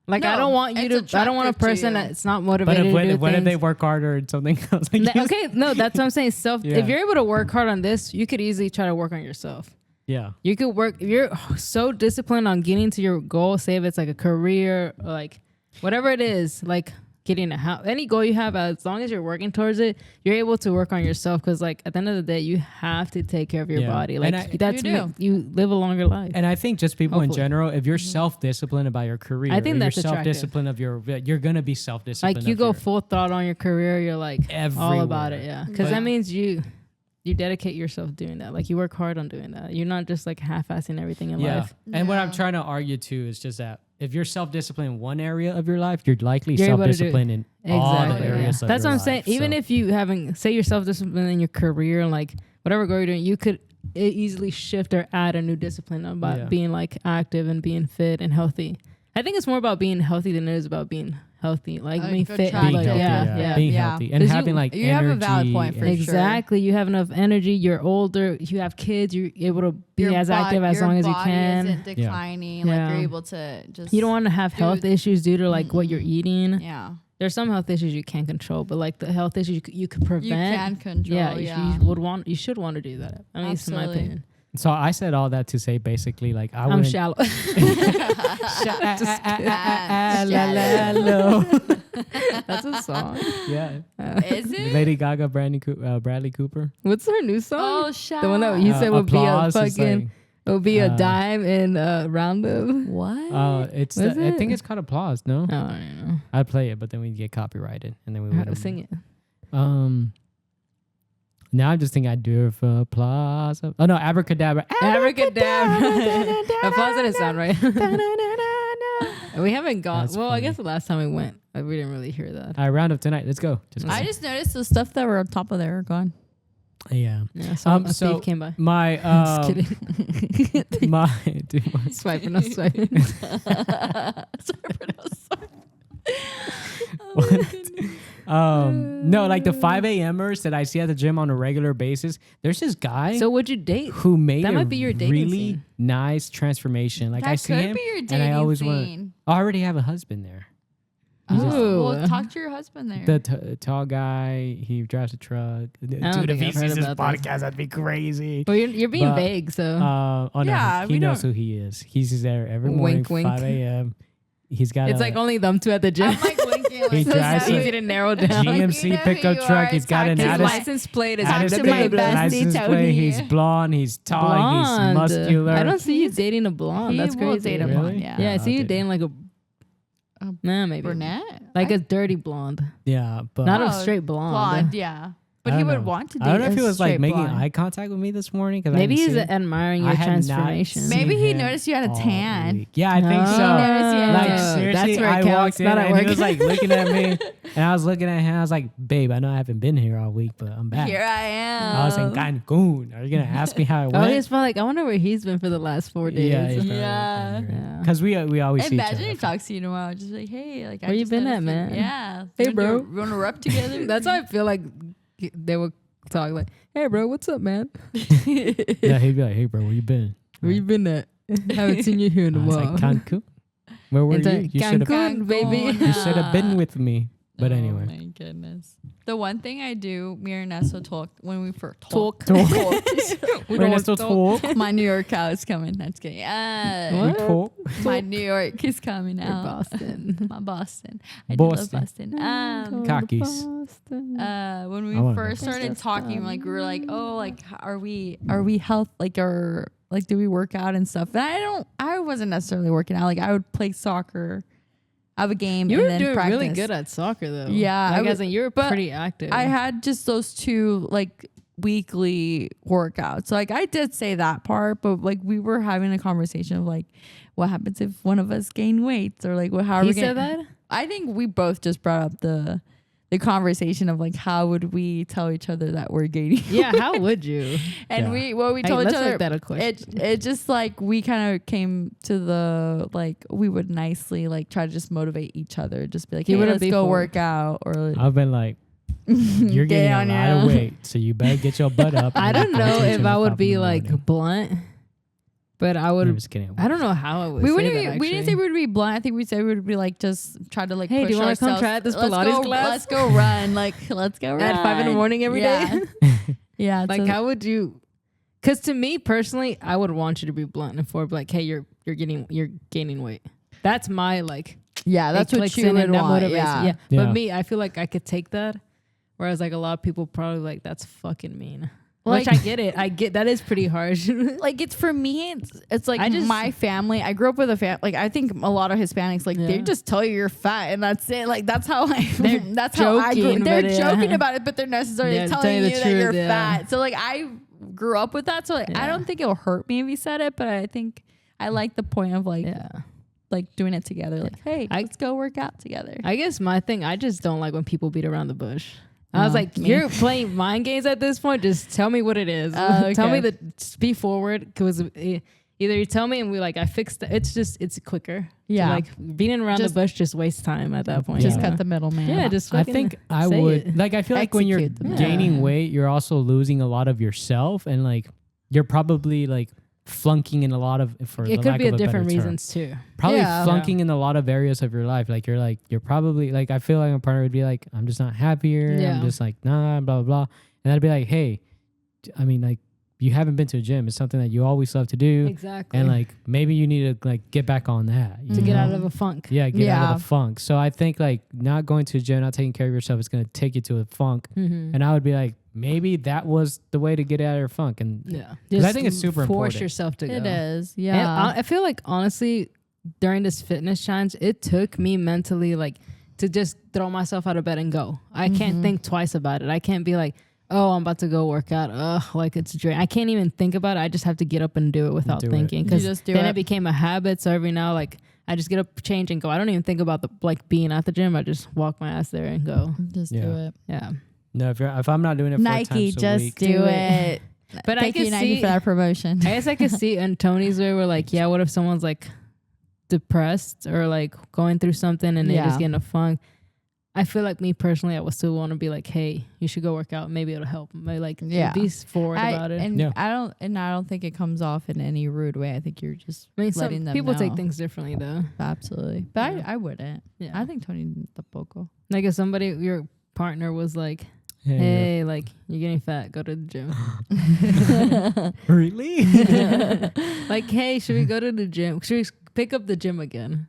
Like I No, don't want you it's to. I don't want a attractive to person you. that's not But motivated to do what if they things. work harder at something else? Like No, okay, no, that's what I'm saying. Yeah. If you're able to work hard on this, you could easily try to work on yourself. Yeah. You could work if you're so disciplined on getting to your goal, say if it's like a career or like whatever it is, like getting a house, any goal you have, as long as you're working towards it, you're able to work on yourself because like at the end of the day, you have to take care of your Yeah. body. And Like I- that's You do. you live a longer life. And I think just people in Hopefully. general, if you're self-disciplined about your career, I think or that's you're attractive. self-disciplined of you're gonna be self-disciplined. Like you of go your- full throttle on your career, you're like all about it, Everywhere. yeah. Because But- that means you dedicate yourself doing that. Like you work hard on doing that. You're not just like half-assing everything in Yeah. life. And what I'm Yeah. trying to argue too is just that if you're self-disciplined in one area of your life, you're likely You're able to do it. self-disciplined in all the Exactly. areas of That's your what I'm life. saying. Even So- if you having say you're self-disciplined in your career and like whatever goal you're doing, you could easily shift or add a new discipline about Yeah. being like active and being fit and healthy. I think it's more about being healthy than it is about being healthy, like A being good fit, track. Being like, healthy, yeah. being Yeah. healthy, and 'Cause having like you have a valid energy point for and- sure. Exactly. You have enough energy. You're older. You have kids. You're able to be Your as active as your long as you body can. isn't declining. Yeah. Like you're able to just. You don't want to have health issues due to like what you're eating. Yeah. There's some health issues you can't control, but like the health issues you could prevent. You can control. Yeah, Yeah. you should want to do that. At least in my Absolutely. opinion. So I said all that to say basically like I I'm wouldn't. shallow. Hello. That's a song. Yeah. Is it? Lady Gaga, Bradley Cooper. What's her new song? Oh, shout. The one that you said would be a Applause is fucking like, would be a dime in a roundup. What? it's Was I it? think it's called Applause. No, I don't know. I'd play it, but then we'd get copyrighted, and then we How to would sing it? Now I'm just thinking I'd do it for applause. Oh no, abracadabra. Abracadabra. Applause didn't sound right. We haven't gone. That's Well, I funny. guess the last time we went, we didn't really hear that. All right, round up tonight. Let's go. Just I just noticed the stuff that were on top of there are gone. yeah. Yeah, so so Steve came by. My Just kidding. my dude, my Swiping, no swiping. no, like the 5 a.m.ers that I see at the gym on a regular basis. There's this guy So would you date? who made That a might be your dating really scene. nice transformation. Like I see him, be your and I always want. scene. I already have a husband there. Ooh. Well, talk to your husband there. The tall guy, he drives a truck. Dude, don't if think he I've heard sees this about this. podcast, that'd be crazy. Well, you're being But, vague, so. Oh no, Yeah, he we knows don't- who he is. He's there every Wink, morning, wink. 5 a.m. He's got It's a like only them two at the gym. I'm like winking. He Like, so drives it's a easy to narrow down. GMC You know who pickup you truck. are. He's got an Talk to His my Addis. license plate is Talk Addis to my Page bestie, license plate. Tony. He's blonde. He's tall. blonde. He's muscular. I don't see you dating a blonde. He That's will crazy. date a Really? blonde, yeah. Yeah, I see you Okay. dating like a. Nah, maybe. Brunette? Like a dirty blonde. Yeah, but Not a Oh, straight blonde. blonde, yeah. But I he don't would know. want to date I don't know if a he was like straight making blonde. eye contact with me this morning because Maybe he's admiring your I had not transformation. seen Maybe he him noticed you had a all tan. week. Yeah, I think Oh. so. noticed you had a Like tan. seriously, That's where it I counts, walked in not at and he work. was like looking at me, and I was looking at him. I was like, "Babe, I know I haven't been here all week, but I'm back." Here I am. I was in Cancun. Are you gonna ask me how it Oh, went? he's probably like, I wonder where he's been for the last 4 days. Yeah. Yeah. Because we always see each Imagine other. he talks to you tomorrow, just like, hey, like, Where I you just been at, noticed you- man? Yeah. Hey, You bro. wanna wanna rub together? That's how I feel like they would talk like, hey, bro, what's up, man? Yeah, he'd be like, "Hey, bro, where you been?" Where you been at? Haven't seen you here in a I was while. like, "Cancun. Where were It's you? like, You should have. Cancun, baby. You should have been with me." But Oh anyway, my goodness. The one thing I do, me and Nessa talked when we first Talk. we don't don't still talk. My New York cow is coming. That's kidding. We What? talk. My New York is coming Or out. Boston. My Boston. I do love Boston. Boston. Cockies. When I we wanna first go. started talking, like we were like, oh, like are we health like do we work out and stuff? And I wasn't necessarily working out. Like I would play soccer, have a game, You and were then doing practice. really good at soccer, though. Yeah, Like, I as in, you were but pretty active. I had just those two like weekly workouts. So like I did say that part, but like we were having a conversation of like what happens if one of us gain weight or like how are He we said gonna, that? I think we both just brought up the conversation of like how would we tell each other that we're gaining Yeah, how would you? and Yeah. we Hey, told each let's other make that a question. it just like we kind of came to the like we would nicely like try to just motivate each other, just be like, He hey, wouldn't let's be go for- work out or I've been like, "You're Get getting on a your lot of own." weight, so you better get your butt up." I and don't go know to the if gym I at would 5 be in the like morning. blunt, but I I'm would. just kidding. I don't know how I would. we say wouldn't. that, We didn't say we would be blunt. I think we said we would be like just try to like. Hey, do push you wanna come ourselves. try out this Let's Pilates go, class? Let's go run. Like let's go run At 5 in the morning every day. Yeah, Like, so- how would you? Because to me personally, I would want you to be blunt and for like, hey, you're gaining weight. That's my like. yeah, that's it what clicks you in would and that want. motivates me. Yeah. Yeah. But me, I feel like I could take that. Whereas like a lot of people probably like that's fucking mean. Like- Which I get it. I get that is pretty harsh. Like it's for me, it's like I just- my family. I grew up with a family. Like I think a lot of Hispanics, like they Yeah. just tell you you're fat and that's it. Like that's how I. They're that's how I grew. joking, They're but yeah. joking about it, but they're necessarily Yeah, telling telling you the that truth, you're yeah. fat. So like I grew up with that. So like I Yeah. don't think it'll hurt me if he said it, but I think I like the point of like Yeah. like doing it together. Like hey, I- let's go work out together. I guess my thing, I just don't like when people beat around the bush. I was Oh, like, me. you're playing mind games at this point. Just tell me what it is. Oh, Tell me okay. just be forward. Because either you tell me and I fixed it. It's quicker. Yeah. Like beating around the bush just wastes time at that point. Just cut the middleman. Yeah, just I think I say would it. like. I feel like when you're Execute them. gaining Yeah. weight, you're also losing a lot of yourself, and like you're probably like flunking in a lot of. For the It could lack be of a better different term. reasons too. Probably Yeah. flunking in a lot of areas of your life. Like you're probably like I feel like my partner would be like, I'm just not happier. Yeah. I'm just like nah, blah blah blah, and I'd be like, hey, I mean like you haven't been to a gym. It's something that you always love to do, Exactly. and like maybe you need to like get back on that to you get know? out of a funk. Yeah, get out Yeah. of the funk. So I think like not going to the gym, not taking care of yourself is going to take you to a funk. Mm-hmm. And I would be like, maybe that was the way to get out of your funk. And Yeah. 'Cause I think it's super force important. yourself to go. It is. And Yeah. I feel like honestly, during this fitness challenge, it took me mentally like to just throw myself out of bed and go. I can't think twice about it. I can't be like, oh, I'm about to go work out. Ugh, like it's a drain. I can't even think about it. I just have to get up and do it without Do it. thinking. You Because just do then it. it became a habit. So every now, like I just get up, change, and go. I don't even think about the like being at the gym. I just walk my ass there and go. Just Yeah. do it. Yeah. no, if I'm not doing it 4 Nike, times a just week, do Do it. it. But I Thank can you, Nike, see- for that promotion. I guess I could see in Tony's way where like, yeah, what if someone's like depressed or like going through something and they Yeah. just get in a funk? I feel like me personally, I would still want to be like, hey, you should go work out. Maybe it'll help. Maybe like Yeah. be forward about it. And Yeah. I don't think it comes off in any rude way. I think you're just I mean, some letting them people take know. things differently though. Absolutely. But Yeah. I wouldn't. Yeah. I think Tony tampoco. Like if somebody, your partner was like, hey, hey, like you're getting fat, go to the gym. really? Like, hey, should we go to the gym? Should we pick up the gym again?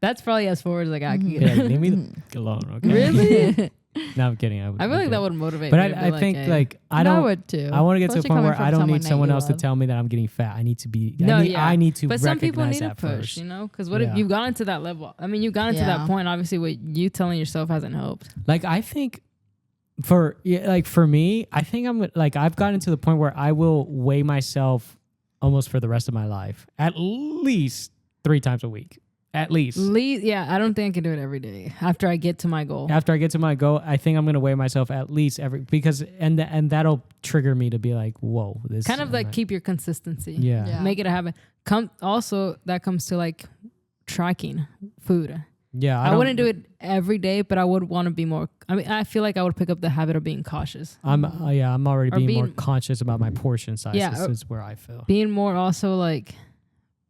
That's probably as forward as like I can Be get. like, leave me alone, okay? Really? No, I'm kidding. I feel like that would motivate But me. to be I think hey. like I I don't. would too. I want to get to a Especially point where coming I from don't need that someone you else to love. tell me that I'm getting fat. I need to be. No, I need to. But some people recognize need a that push, first. you know? Because what Yeah. if you've gotten to that level? I mean, you've gotten to Yeah. that point. Obviously, what you telling yourself hasn't helped. Like I think for me, I think I've gotten to the point where I will weigh myself almost for the rest of my life, at least 3 times a week, at least. Yeah, I don't think I can do it every day after I get to my goal. After I get to my goal, I think I'm gonna weigh myself at least and that'll trigger me to be like, whoa, this Kind of like keep your consistency. yeah. Yeah. Make it a habit. Also, that comes to like tracking food. Yeah, I wouldn't do it every day, but I would want to be more. I mean, I feel like I would pick up the habit of being cautious. I'm already Or being more being- conscious about my portion sizes. Yeah, Is where I feel. Being more also like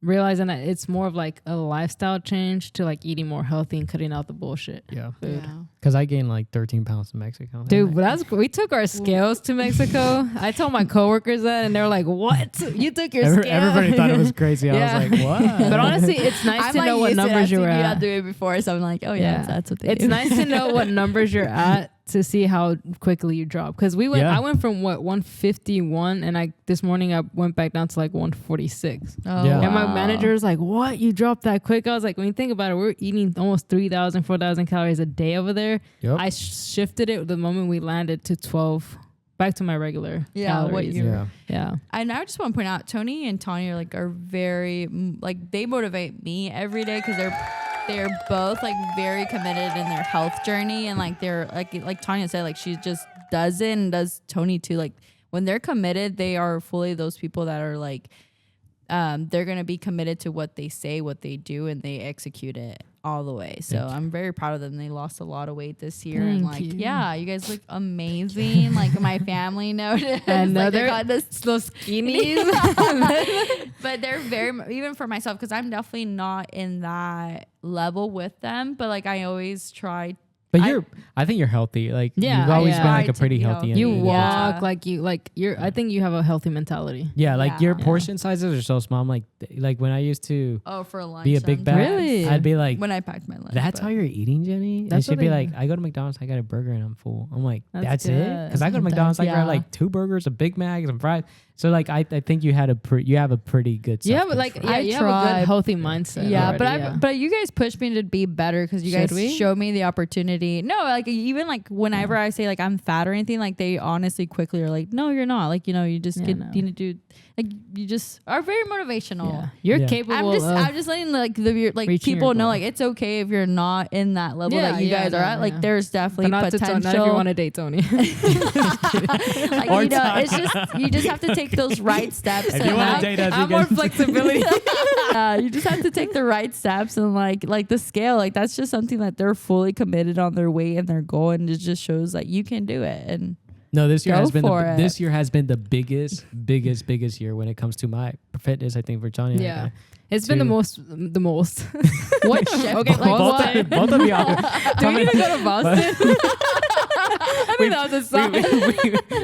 realizing that it's more of like a lifestyle change to like eating more healthy and cutting out the bullshit. Yeah, Food. Yeah. because I gained like 13 pounds in Mexico. Dude, we took our scales to Mexico. I told my coworkers that, and they were like, "What? You took your scale?" Everybody thought it was crazy. Yeah. I was like, what? But honestly, it's nice I'm to know what used to it. numbers I've you're seen you not at. do it before, so I'm like, oh yeah, that's what they It's do. nice to know what numbers you're at to see how quickly you drop. Because Yeah. I went from 151, and this morning I went back down to like 146. Oh, Yeah. And my wow. manager was like, "What? You dropped that quick?" I was like, "When you think about it, we're eating almost 3,000, 4,000 calories a day over there." Yep. I shifted it the moment we landed to 12, back to my regular Yeah, what calories. you- yeah. Yeah. And I just want to point out, Tony and Tanya are very they motivate me every day because they're both like very committed in their health journey, and like they're like Tanya said, like she just does it, and does Tony too. Like when they're committed, they are fully those people that are like they're gonna be committed to what they say, what they do, and they execute it all the way. So I'm very proud of them. They lost a lot like this year, and Thank like you. yeah, you guys look amazing. Like my family noticed. And like, they're I got this those skinnies. but they're very even for myself, because I'm definitely not in that level with them, but like I always try. But I think you're healthy. Like Yeah, you've always yeah. been like a Try to pretty be healthy. healthy. You individual. Yeah. walk I think you have a healthy mentality. Yeah, like your Yeah. portion sizes are so small. I'm like when I used to Oh, for lunch. be a big bag, sometimes. Really? I'd be like, When I packed my lunch. that's but- how you're eating, Jenny? And That's she'd what be they like, do. I go to McDonald's, I got a burger and I'm full. I'm like, That's that's it? good. Because I go to McDonald's, I Yeah. grab like 2 burgers, a Big Mac, some fries. So like I think you have a pretty good. You have self-control. you have a tried. good healthy mindset. Yeah, already, but you guys pushed me to be better because you Should guys we? showed me the opportunity community. No, like even like whenever I say like I'm fat or anything, like they honestly quickly are like, no, you're not. Like, you know, you just you need to do, like you just are very motivational. Yeah. You're Yeah. capable I'm just letting like people know like it's okay if you're not in that level that you guys are at. Like there's definitely not potential. Not if you want to date Tony. Like, you know, it's just you just have to take those right steps. If you want to date us, I have more flexibility. You just have to take the right steps and like the scale. Like that's just something that they're fully committed on their weight and their goal, and it just shows that you can do it. And No, this year Go has been for it. this year has been the biggest year when it comes to my fitness. I think for Tanya. Yeah. It's been the most. what shift? Okay, Like, both of y'all. Do we need to go to Boston? I think that was a sign.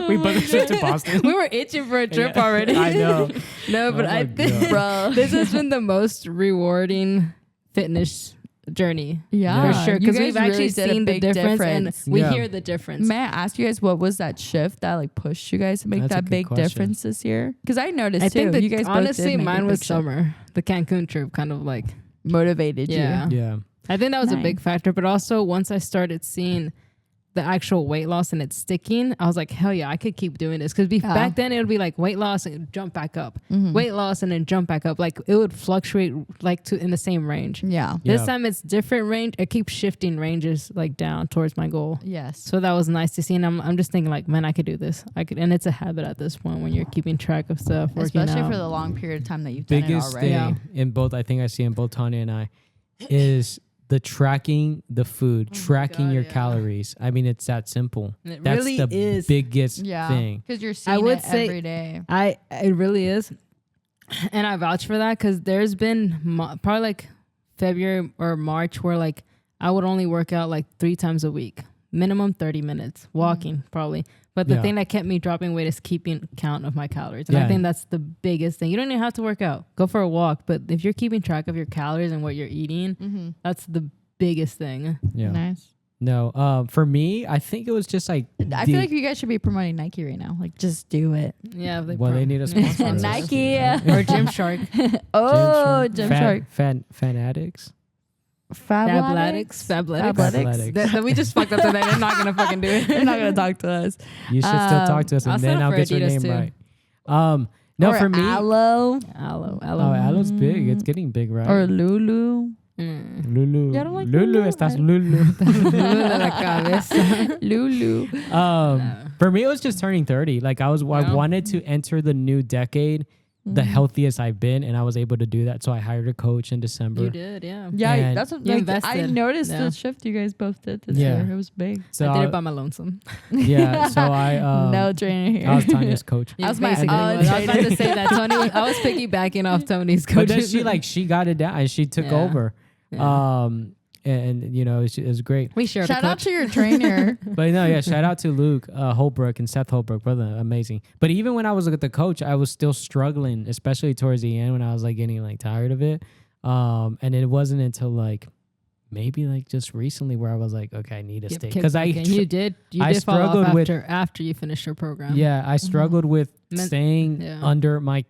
We booked a trip to Boston. We were itching for a trip already. I know. No, but Oh my I think, God. bro. this has been the most rewarding fitness journey. Yeah, For sure. you Because guys we've actually really did a seen the big difference, and we Yeah. hear the difference. May I ask you guys what was that shift that like pushed you guys to make That's a that good big question. difference this year? Because I noticed I too. think that you guys both honestly, did make a mine big was shift. summer. The Cancun trip kind of like, Motivated Yeah. you. Yeah. I think that was a Nice. big factor. But also once I started seeing the actual weight loss and it's sticking, I was like, hell yeah, I could keep doing this. Because back then it would be like weight loss and jump back up, weight loss and then jump back up. Like it would fluctuate like in the same range. Yeah. This Yeah. time it's different range. It keeps shifting ranges like down towards my goal. Yes. So that was nice to see. And I'm just thinking like, man, I could do this. I could, and it's a habit at this point when you're keeping track of stuff, working Especially out. for the long period of time that you've done Biggest it already. thing in both, I think I see in both Tanya and I, is the tracking the food, tracking God, your yeah. calories. I mean, it's that simple. It That's really the is. biggest Yeah. thing. Because you're seeing would it say- every day. It really is, and I vouch for that because there's been probably like February or March where like I would only work out like 3 times a week, minimum 30 minutes walking probably. But the Yeah. thing that kept me dropping weight is keeping count of my calories, and I Yeah. think that's the biggest thing. You don't even have to work out; go for a walk. But if you're keeping track of your calories and what you're eating, that's the biggest thing. Yeah. Nice. No, for me, I think it was just like I feel like you guys should be promoting Nike right now. Like, just do it. Yeah, they need a sponsor. us. Nike. or Gymshark. Oh, Gymshark. Fanatics. Fabletics. We just fucked up today. They're not gonna fucking do it. They're not gonna talk to us. You should still talk to us, and I'll then sign I'll up get for your Adidas name too. right. No, or for me, Aloe Aloe. oh, Aloe's big. It's getting big, right? or Lulu. Lulu. You don't like Lulu, Lulu? estás Lulu. La cabeza. Lulu. For me, it was just turning 30. Like I wanted to enter the new decade the healthiest I've been, and I was able to do that. So I hired a coach in December. You did, yeah. Yeah, And that's what you like, I invested. noticed Yeah. the shift you guys both did this Yeah. year. It was big. So I did it by my lonesome. yeah. So I No trainer here. I was Tanya's coach. Yeah, was my basically own was. I was about trainer. to say that Tony. I was piggybacking off Tony's But then coach. she got it down and she took Yeah. over. Yeah. And you know, it was great. We shared Shout a out coach. to your trainer. But no, yeah, shout out to Luke Holbrook and Seth Holbrook, brother, amazing. But even when I was with the coach, I was still struggling, especially towards the end when I was like getting like tired of it. And it wasn't until like maybe like just recently where I was like, okay, I need to stick because you did I fall off struggled with- after you finished your program. yeah, I struggled with Men- staying yeah. under my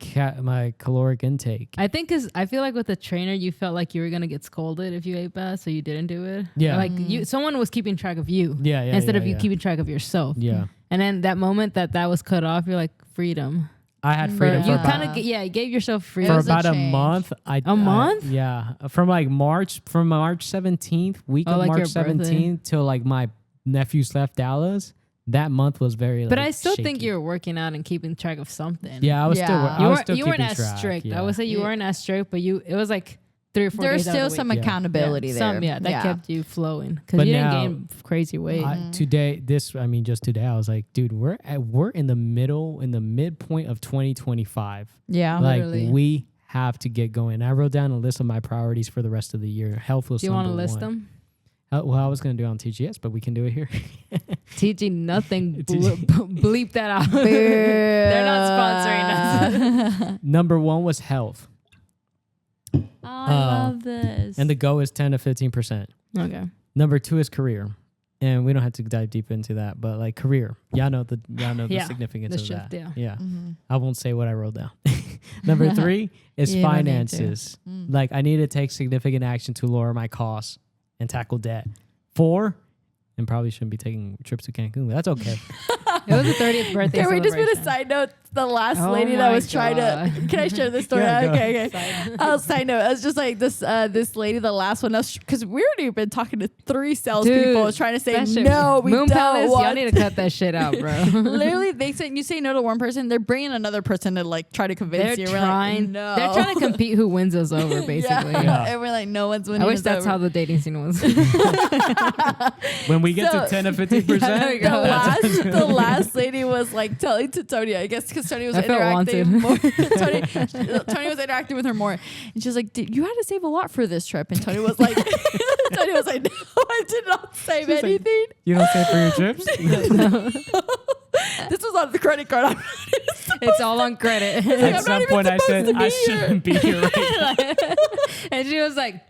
caloric intake. I think because I feel like with the trainer, you felt like you were gonna get scolded if you ate bad, so you didn't do it. Yeah. Like someone was keeping track of you. Yeah, yeah, Instead yeah, of you yeah. keeping track of yourself. Yeah, And then that moment that was cut off, you're like freedom. I had freedom You for kind about, of you gave yourself It freedom. for was a about a change. month. A month? Yeah, from March 17th, week of like your March birthday. 17th till like my nephews left Dallas. That month was very. But like, I still think shaky. you're working out and keeping track of something. Yeah, I was Yeah. still. You I was still you weren't keeping as track, strict. Yeah. I would say you weren't as strict, but it was like 3 or 4 There's days out still of the some week. accountability there. That kept you flowing because But you didn't now- gain crazy weight. Today, just today, I was like, dude, we're in the midpoint of 2025. Yeah. Like Literally. we have to get going. I wrote down a list of my priorities for the rest of the year. Health was. Do you want to number list one. them? Well, I was gonna do it on TGS, but we can do it here. TG nothing. Bleep that out. They're not sponsoring us. Number 1 was health, Oh, I love this. and the goal is 10 to 15%. Okay. Number 2 is career, and we don't have to dive deep into that, but like career, y'all know the Yeah, significance the of shift, that. yeah. I won't say what I wrote down. Number 3 is You don't need to. finances. Like I need to take significant action to lower my costs and tackle debt. 4 and probably shouldn't be taking trips to Cancun. But that's okay. It was a 30th birthday. Can we just put a celebration. side note? The last Oh lady that my was trying to. God. Can I share this story? Yeah, go Okay. Side- Side note. I was just like this lady, the last one, because we already been talking to 3 Dude, salespeople trying to say that shit- no, we Moon don't Palace, y'all want. need to cut that shit out, bro. Literally, they said you say no to one person, they're bringing another person to like try to convince They're you. We're trying. like, no. They're trying to compete who wins us over, basically. Yeah. And we're like, no one's winning. I wish us that's over. how the dating scene was. When we get So- to 10 or 15%, there we go. The last lady was like telling to Tony, I guess because Tony was I felt interacting wanted. more. Tony was interacting with her more, and she was like, "You had to save a lot for this trip." And Tony was like, "No, I did not save She's like, anything. you don't save for your trips? This was on the credit card." It's all on credit. I'm At not some even point, I supposed said, to be I here. shouldn't be here right now. And she was like,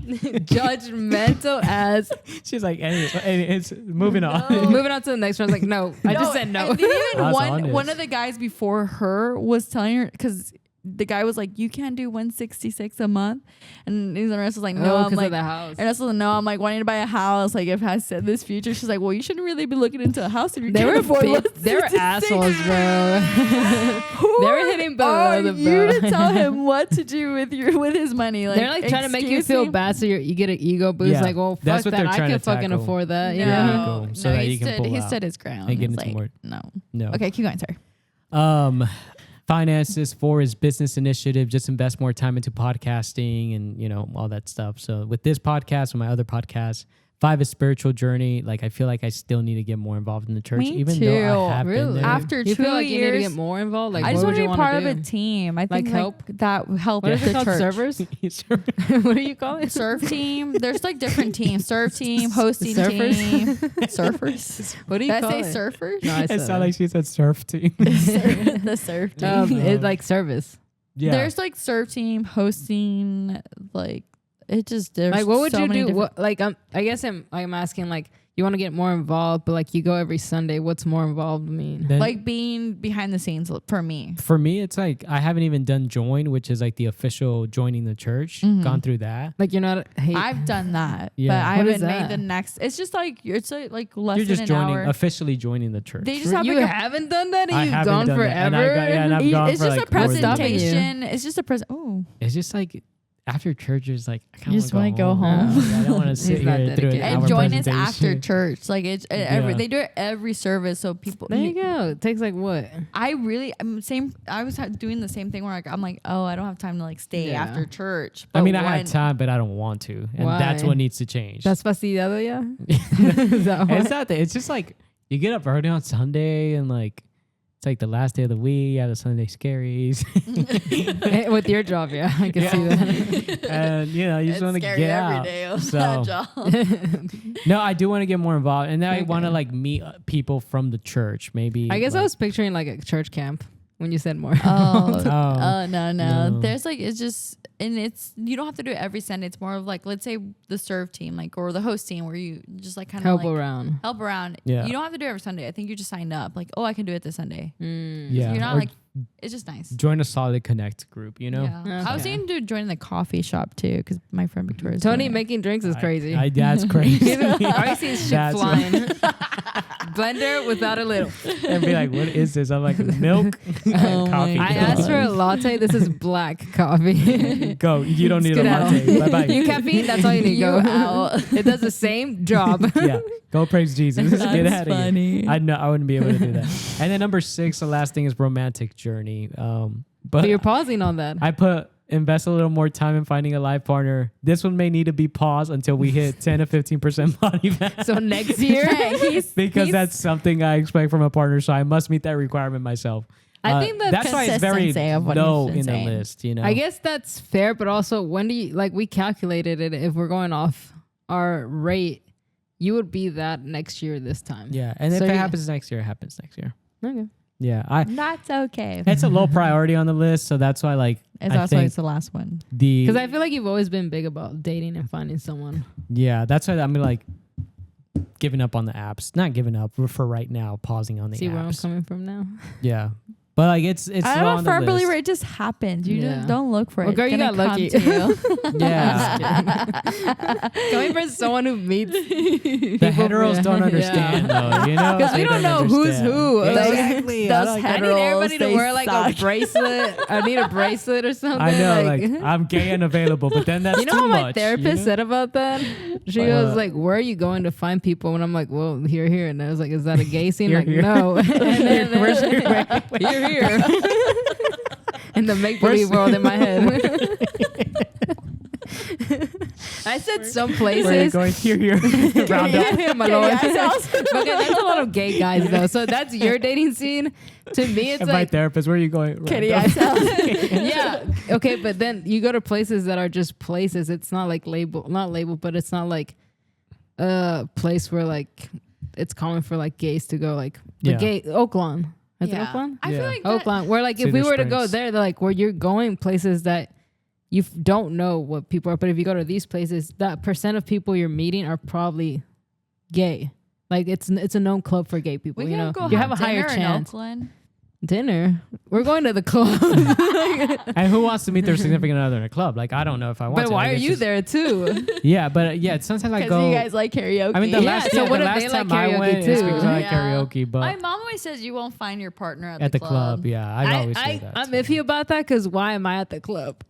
judgmental as. She's like, it's moving on. Moving on to the next one. I was like, no, I just said no. And even I was honest. one of the guys before her was telling her because the guy was like, "You can't do 166 a month," and the rest was like, "No." Oh, I'm because like, of the house. and that's no. I'm like wanting to buy a house. Like if it has said this future, she's like, "Well, you shouldn't really be looking into a house if you They can't were afford big, 166." they were assholes, bro. Who They were hitting below are the you belt. to tell him what to do with his money? Like They're like trying to make you excuse feel me? bad, so you get an ego boost. Yeah, Like, well, fuck that's what that. they're I trying can to fucking tackle. afford that. No, You know? Ego, so that he you can stood, pull he out stood his ground. and get He's into like, more. No. No. Okay, keep going. Sorry. Finances. 4 is business initiative. Just invest more time into podcasting and, all that stuff. So with this podcast, with my other podcasts, 5 is spiritual journey. Like, I feel like I still need to get more involved in the church, Me even too. though I have been Really? there. After You 2 feel like you need to years, get more involved? Like, I just what want would to you be want part to of do? a team. I Like think help? that help What is the it called? church. Servers? What do you call it? Surf team. There's like different teams. Surf team, hosting Surfers? team, surfers. What do you Did call I say it? surfers? No, I It said sounded like she said surf team. The surf team. it's like service. Yeah. There's like surf team, hosting, like it just there's Like, what would so you many do? different- What, like, I guess I'm asking, like, you want to get more involved, but like, you go every Sunday. What's more involved mean? Then- like being behind the scenes for me. for me, it's like I haven't even done join, which is like the official joining the church. Mhm. Gone through that. Like, you're not. Hey, I've done that, Yeah. but I What is haven't made that? the next. It's just like it's like less You're than just an joining, hour. officially joining the church. They just have you like a haven't done that, and I you've haven't gone done that. And forever. I've gone it's for just like a more than that. presentation. It's just a present. Oh, It's just like after church is like I You kind just of want to go home. I don't want to sit He's not here through an dedicated. hour and join us presentation. after church. Like it's every Yeah. they do it every service, so people. There you go. It takes like what? I'm same. I was doing the same thing where I'm like, oh, I don't have time to like stay Yeah. after church. I But mean, I when- have time, but I don't want to, and Why? that's what needs to change. That's fastidiado, yeah. Is that why? it's not that. It's just like you get up early on Sunday, and like it's like the last day of the week. You have the Sunday scaries, Eh, with your job, yeah, I can see that. and you just It's want to scary get every out. day of So- that job. No, I do want to get more involved, and then I Okay. want to like meet people from the church. Maybe I guess I like, was picturing like a church camp when you said more. No. No. There's like it's just and it's you don't have to do it every Sunday. It's more of like let's say the serve team like or the host team where you just like kind of Help like around. help around. Yeah. You don't have to do it every Sunday. I think you just signed up like I can do it this Sunday. yeah, You're not or like it's just nice. join a solid connect group. Yeah. I was Okay. thinking to join the coffee shop too because my friend Victoria's Tony doing it. making drinks is crazy. That's crazy. I see his shit That's flying. Blender without a little. And be like, what is this? I'm like, milk, Oh coffee. my I asked for a latte. This is black coffee. Go. You don't need a Skedaddle. latte. Bye bye. You caffeine? That's all you need. Go. You out. It does the same job. Yeah. Go praise Jesus. Get That's out of funny. here. I wouldn't be able to do that. And then number 6, the last thing is romantic journey. But But you're pausing on that. I put invest a little more time in finding a life partner. This one may need to be paused until we hit 10 to 15% body fat. So next year, Because that's something I expect from a partner. So I must meet that requirement myself. I think that's why it's very consistency of what low he's in the been saying. list. I guess that's fair, but also when do you like we calculated it if we're going off our rate, you would be that next year this time. Yeah, and So if it you- happens next year, it happens next year. Okay. Yeah, That's okay. it's a low priority on the list, so that's why It's I also think it's the last one. Because I feel like you've always been big about dating and finding someone. that's why I'm like giving up on the apps. Not giving up for right now, pausing on the See where I'm apps. coming from now? Yeah, But like it's I'm low a on the firm believer. list. It just happens. You Yeah. just don't look for Well, it. girl, It's you gonna got come lucky. to you. Yeah, Coming from someone who meets the heteros don't understand though. You know, because we They don't know who's understand. who. Like, Exactly. those I need heteros, everybody to they wear like suck. a bracelet. I need a bracelet or something. I know, like I'm gay and available, but then that's you know too what my much. therapist you know? said about that? She What? was like, "Where are you going to find people?" And I'm like, "Well, here." And I was like, "Is that a gay scene?" Here, Like, here. no. And then here. In the make believe world in my head. I said some Where are you places. going? Here, round up. Yeah, my lord. Okay, there's a lot of gay guys though. So that's your dating scene. To me, it's And my like, therapist, where are you going? Kitty Round up. yeah, okay, but then you go to places that are just places. It's not like not labeled, but it's not like a place where like it's common for like gays to go. Like the Yeah. gay Oakland. Is it Oakland? I Yeah. feel like that, Oakland. Where like if Cedar we were to go Springs. there, they're like where you're going places that you don't know what people are. But if you go to these places, that percent of people you're meeting are probably gay. Like it's a known club for gay people. we You can know, go you have a dinner higher in chance. Oakland. Dinner. We're going to the club. And who wants to meet their significant other in a club? Like I don't know if I want But to. why Like, are it's you just- there too? Yeah, but yeah, sometimes I Because go. you guys like karaoke. I mean, the Yeah, last so time, what the if last they like time I karaoke went, it's too? because I like Yeah. karaoke, but my mom always says you won't find your partner at the club, yeah, I always say that. I'm too. iffy about that because why am I at the club?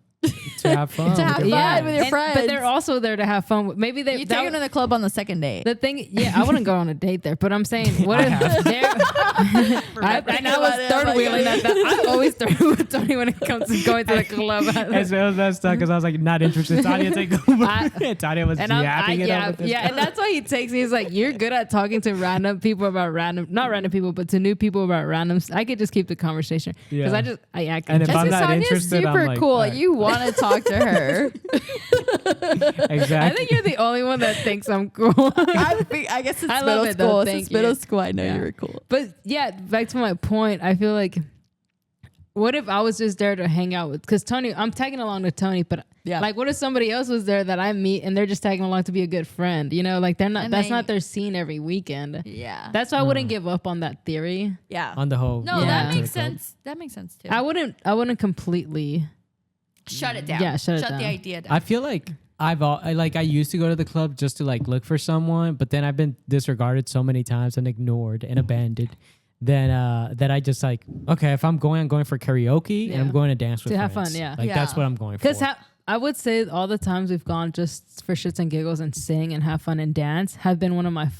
To have fun. To have with your fun friends. with your friends. But they're also there to have fun. Maybe they. You that- take them to the club on the second date. The thing, yeah, I wouldn't go on a date there, but I'm saying, what if they're. I was third wheeling that. I always third wheel Tony when it comes to going to the club. And so it was messed up because I was like not interested. Tanya take over. Tanya was And yapping it up with this guy. and that's why he takes me. He's like, you're good at talking to random people about not random people, but to new people about random. I could just keep the conversation because Yeah. I act. And if That's I'm because not Tanya's interested, I'm super like, cool. all Like right. you want to talk to her. Exactly. I think you're the only one that thinks I'm cool. I guess it's I love middle it, school. though. Since Thank middle you. school, I know Yeah. you were cool. But yeah, back to my point. I feel like, what if I was just there to hang out with? Because Tony, I'm tagging along with Tony, but Yeah. like, what if somebody else was there that I meet and they're just tagging along to be a good friend? You know, like they're not. And That's I- not their scene every weekend. Yeah. That's why I wouldn't give up on that theory. Yeah. on the whole. No, Yeah. that to makes the club. sense. That makes sense too. I wouldn't completely. Shut it down. Yeah, shut it the down. idea down. I feel like I used to go to the club just to like look for someone, but then I've been disregarded so many times and ignored and abandoned. Then that I just like, okay, if I'm going for karaoke and I'm Yeah. going to dance with To have friends. fun, yeah. Like that's Yeah. what I'm going for. Because I would say all the times we've gone just for shits and giggles and sing and have fun and dance have been one of my the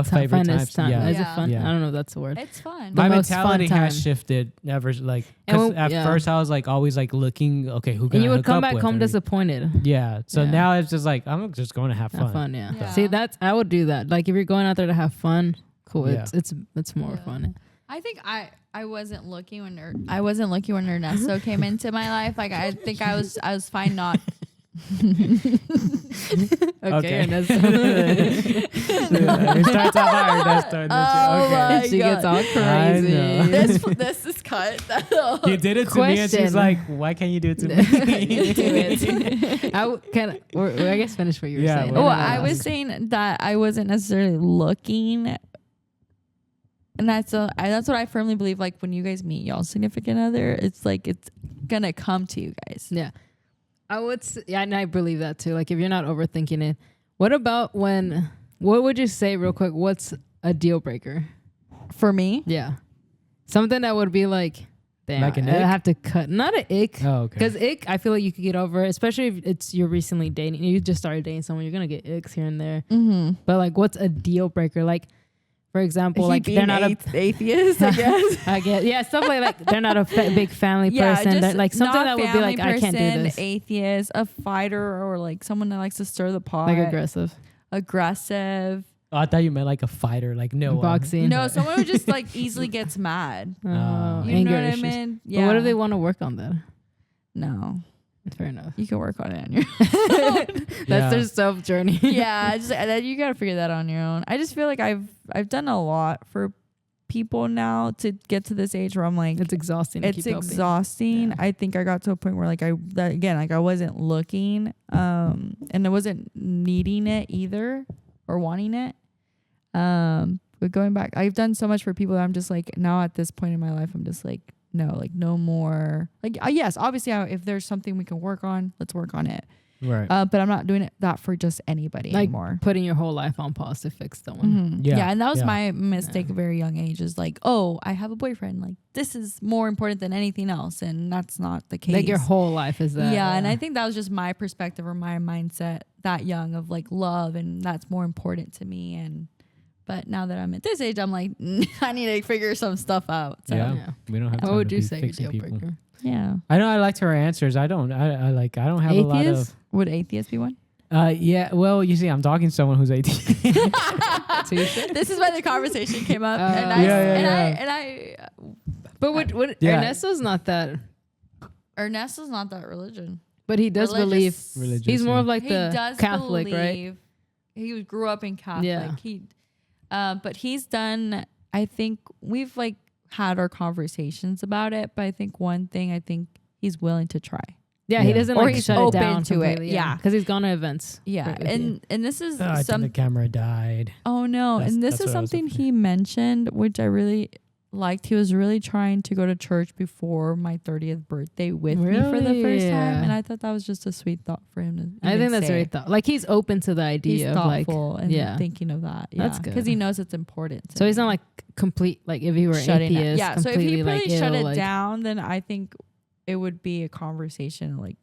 favorite funnest times. time. Yeah. Is Yeah. it fun? Yeah. I don't know if that's the word. It's fun. The My most mentality fun has time. shifted ever like And because when- at yeah. first I was like always like looking okay who can And you I would hook come up back with home and- disappointed. Yeah. So Yeah. now it's just like I'm just going to have fun. Have fun, yeah. Yeah. See, I would do that. Like if you're going out there to have fun, cool. Yeah. It's more Yeah. fun. I think I wasn't looking when Ernesto came into my life. Like I think I was fine not. Okay. and that's It starts off higher. That's Oh okay. my she gets all I crazy. know. this is cut. You did it to me, and she's Question. like, "Why can't you do it to me?" I guess finish what you were Yeah, saying. well, Oh, then I was saying that I wasn't necessarily looking, and that's what I firmly believe. Like when you guys meet y'all's significant other, it's like it's gonna come to you guys. Yeah. Yeah, and I believe that too. Like if you're not overthinking it. What about what would you say real quick? What's a deal breaker? For me, Yeah. Something that would be like, damn, Like an I ick? have to cut. Not an ick. Oh, okay. Because ick, I feel like you could get over, especially if you're recently dating. You just started dating someone, you're going to get icks here and there. mm-hmm. But like, what's a deal breaker? Like, for example, like they're not atheist, I guess. I guess, yeah, stuff like they're not a big family person. They're like something that would be like, I can't do this. Atheist, a fighter, or like someone that likes to stir the pot. Like aggressive. Aggressive. Oh, I thought you meant like a fighter, like no Boxing. No, someone who just like easily gets mad. Oh, You anger know what issues. I mean? But what if they want to work on that? No, Fair enough. you can work on it on your. That's their self journey. Yeah, just you gotta figure that out on your own. I just feel like I've done a lot for people now to get to this age where I'm like, It's exhausting. To it's keep helping. exhausting. Yeah. I think I got to a point where like I wasn't looking, and I wasn't needing it either or wanting it. But going back, I've done so much for people that I'm just like now at this point in my life, I'm just like, no, like no more. Like yes, obviously, if there's something we can work on, let's work on it. Right. But I'm not doing that for just anybody Like anymore. putting your whole life on pause to fix someone. Yeah, and that was my mistake at a very young age. Is like, oh, I have a boyfriend. Like this is more important than anything else, and that's not the case. Like your whole life is that. Yeah, and I think that was just my perspective or my mindset that young of like love, and that's more important to me. But now that I'm at this age, I'm like, I need to figure some stuff out. So. Yeah. We don't have time What would to you be say your fixing deal people. breaker? Yeah. I know I liked her answers. I don't have a lot of. Would atheist be one? Yeah. Well, you see, I'm talking to someone who's 18. This is why the conversation came up, and I. But what Yeah. Ernesto's not that. Ernesto's not that religion, But he does believe. Religious, He's more yeah. of like he the does Catholic, right? believe, he grew up in Catholic. Yeah. But he's done. I think we've like had our conversations about it. But I think one thing he's willing to try. Yeah, he Yeah. doesn't Or like he's shut it open down to it, completely, yeah. because he's gone to events. Yeah, right with you. and this is I think the camera died. Oh no! That's- And this that's is what I was something afraid. he mentioned, which I really liked. He was really trying to go to church before my 30th birthday with me for the Really? first time, Yeah. and I thought that was just a sweet thought for him to. I even think that's say. very like he's open to the He's idea of like. thoughtful and yeah. thinking of that. That's because good. he knows it's important. So he's not like complete like if he were shutting it. atheist. Yeah. So if completely he really like, shut ill, it like, down, then I think it would be a conversation like,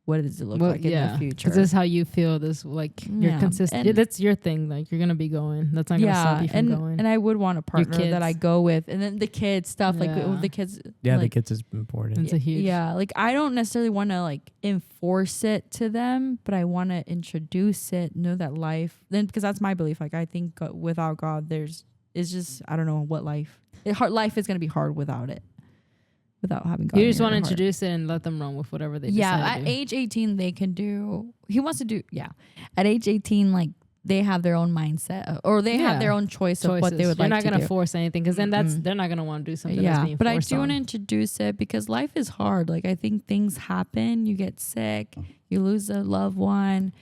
what does it look like in the future? Because this is how you feel. This like you're Yeah. consistent. And- that's your thing. Like you're gonna be going. That's not gonna stop you from going. and I would want a partner that I kids. go with, and then the kids stuff like Yeah. with the kids. Yeah, the like, kids is important. It's a huge. Yeah, like I don't necessarily want to like enforce it to them, but I want to introduce it. Know that life, then because that's my belief. Like I think without God, it's just I don't know what life. Life is gonna be hard without it, without having God. You in just your want to heart. introduce it and let them run with whatever they Yeah, decide at to do. age 18, they can do. He wants to do. Yeah, at age 18, like they have their own mindset, or they have Yeah. their own choice of what they would You're like not to gonna do. force anything because then they're not gonna want to do something. That's Yeah, being but I forced do want to on. introduce it because life is hard. Like I think things happen. You get sick, you lose a loved one.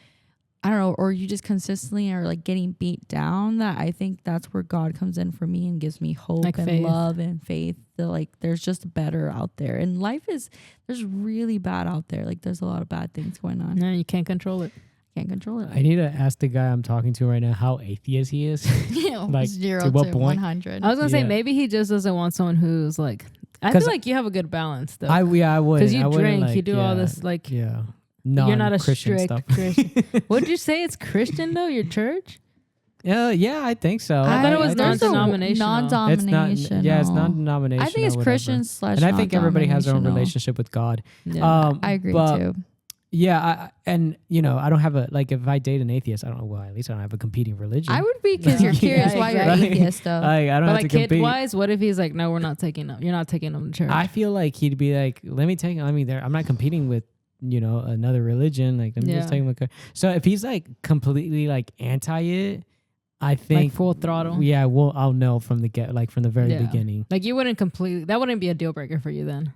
I don't know, or you just consistently are like getting beat down. That I think that's where God comes in for me and gives me hope Like and faith. love and faith. That like there's just better out there, and there's really bad out there. Like there's a lot of bad things going on. No, you can't control it. Can't control it. I need to ask the guy I'm talking to right now how atheist he is. Like, 0 to what point? 100. I was gonna say Yeah. maybe he just doesn't want someone who's like. I 'Cause feel like you have a good balance though. I would. Because you I wouldn't, drink, like, you do all yeah, this like. Yeah. You're not a Non-Christian strict stuff. Christian. What did you say? It's Christian though. Your church? Yeah, I think so. I thought it was there's a non-denominational. It's not. non-denominational. Yeah, it's non-denominational. I think it's whatever. Christian / And I think everybody has their own non-denominational. relationship with God. Yeah. I agree but, too. Yeah, and I don't have if I date an atheist, I don't. Well, at least I don't have a competing religion. I would be because you're curious Yeah, why you're exactly. atheist though. I don't but have like to kid compete. wise, what if he's like, no, we're not taking them. You're not taking them to church. I feel like he'd be like, let me take. I mean, I'm not competing with another religion. Like, let me just Yeah. take him. So if he's like completely like anti it, I think like full throttle. Yeah, I'll know from the very Yeah. beginning. Like you wouldn't completely. That wouldn't be a deal breaker for you then.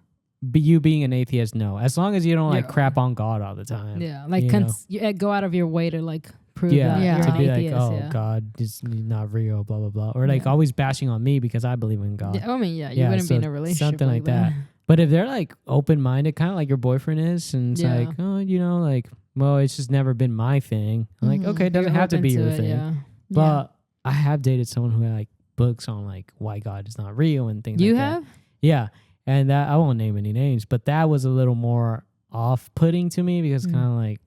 You being an atheist, no. As long as you don't like Yeah. crap on God all the time. Yeah, like you know? you go out of your way to like prove Yeah, that Yeah. you're to an be atheist. like, oh, yeah. God is not real, blah blah blah, or like Yeah. always bashing on me because I believe in God. Yeah, I mean, yeah, you Yeah, wouldn't so be in a relationship something like that. But if they're like open minded, kind of like your boyfriend is, and it's Yeah. like, oh, like, well, it's just never been my thing. I'm like, Mhm. okay, it doesn't You're have to open be your it, thing. Yeah. But I have dated someone who had like books on like why God is not real and things You like have? that. Yeah. And that I won't name any names, but that was a little more off putting to me because kind of like,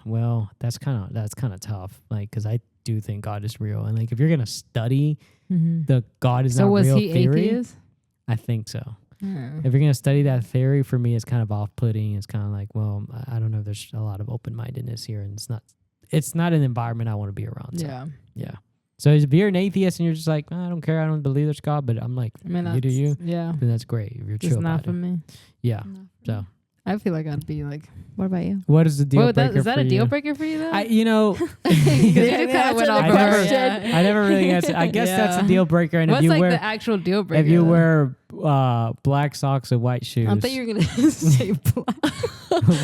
well, that's kind of tough. Like, cause I do think God is real. And like, if you're going to study Mm-hmm. the God is So not was real he theory, atheist? I think so. Yeah. If you're going to study that theory, for me, it's kind of off-putting. It's kind of like, well, I don't know if there's a lot of open-mindedness here, and it's not an environment I want to be around. So, Yeah. yeah. So if you're an atheist and you're just like, I don't care, I don't believe there's God, but I'm like, I mean, you do you, Yeah. then that's great. If you're Just chill not about for it. me. Yeah. No. So I feel like I'd be like, What about you? what is the deal wait, breaker is that for a deal you? breaker for you though? I You kinda went off I course. never, I never really answered. I guess that's a Yeah. deal breaker. And What's if you like wear the actual deal breaker? if you though? wear black socks and white shoes, I thought you were gonna say black.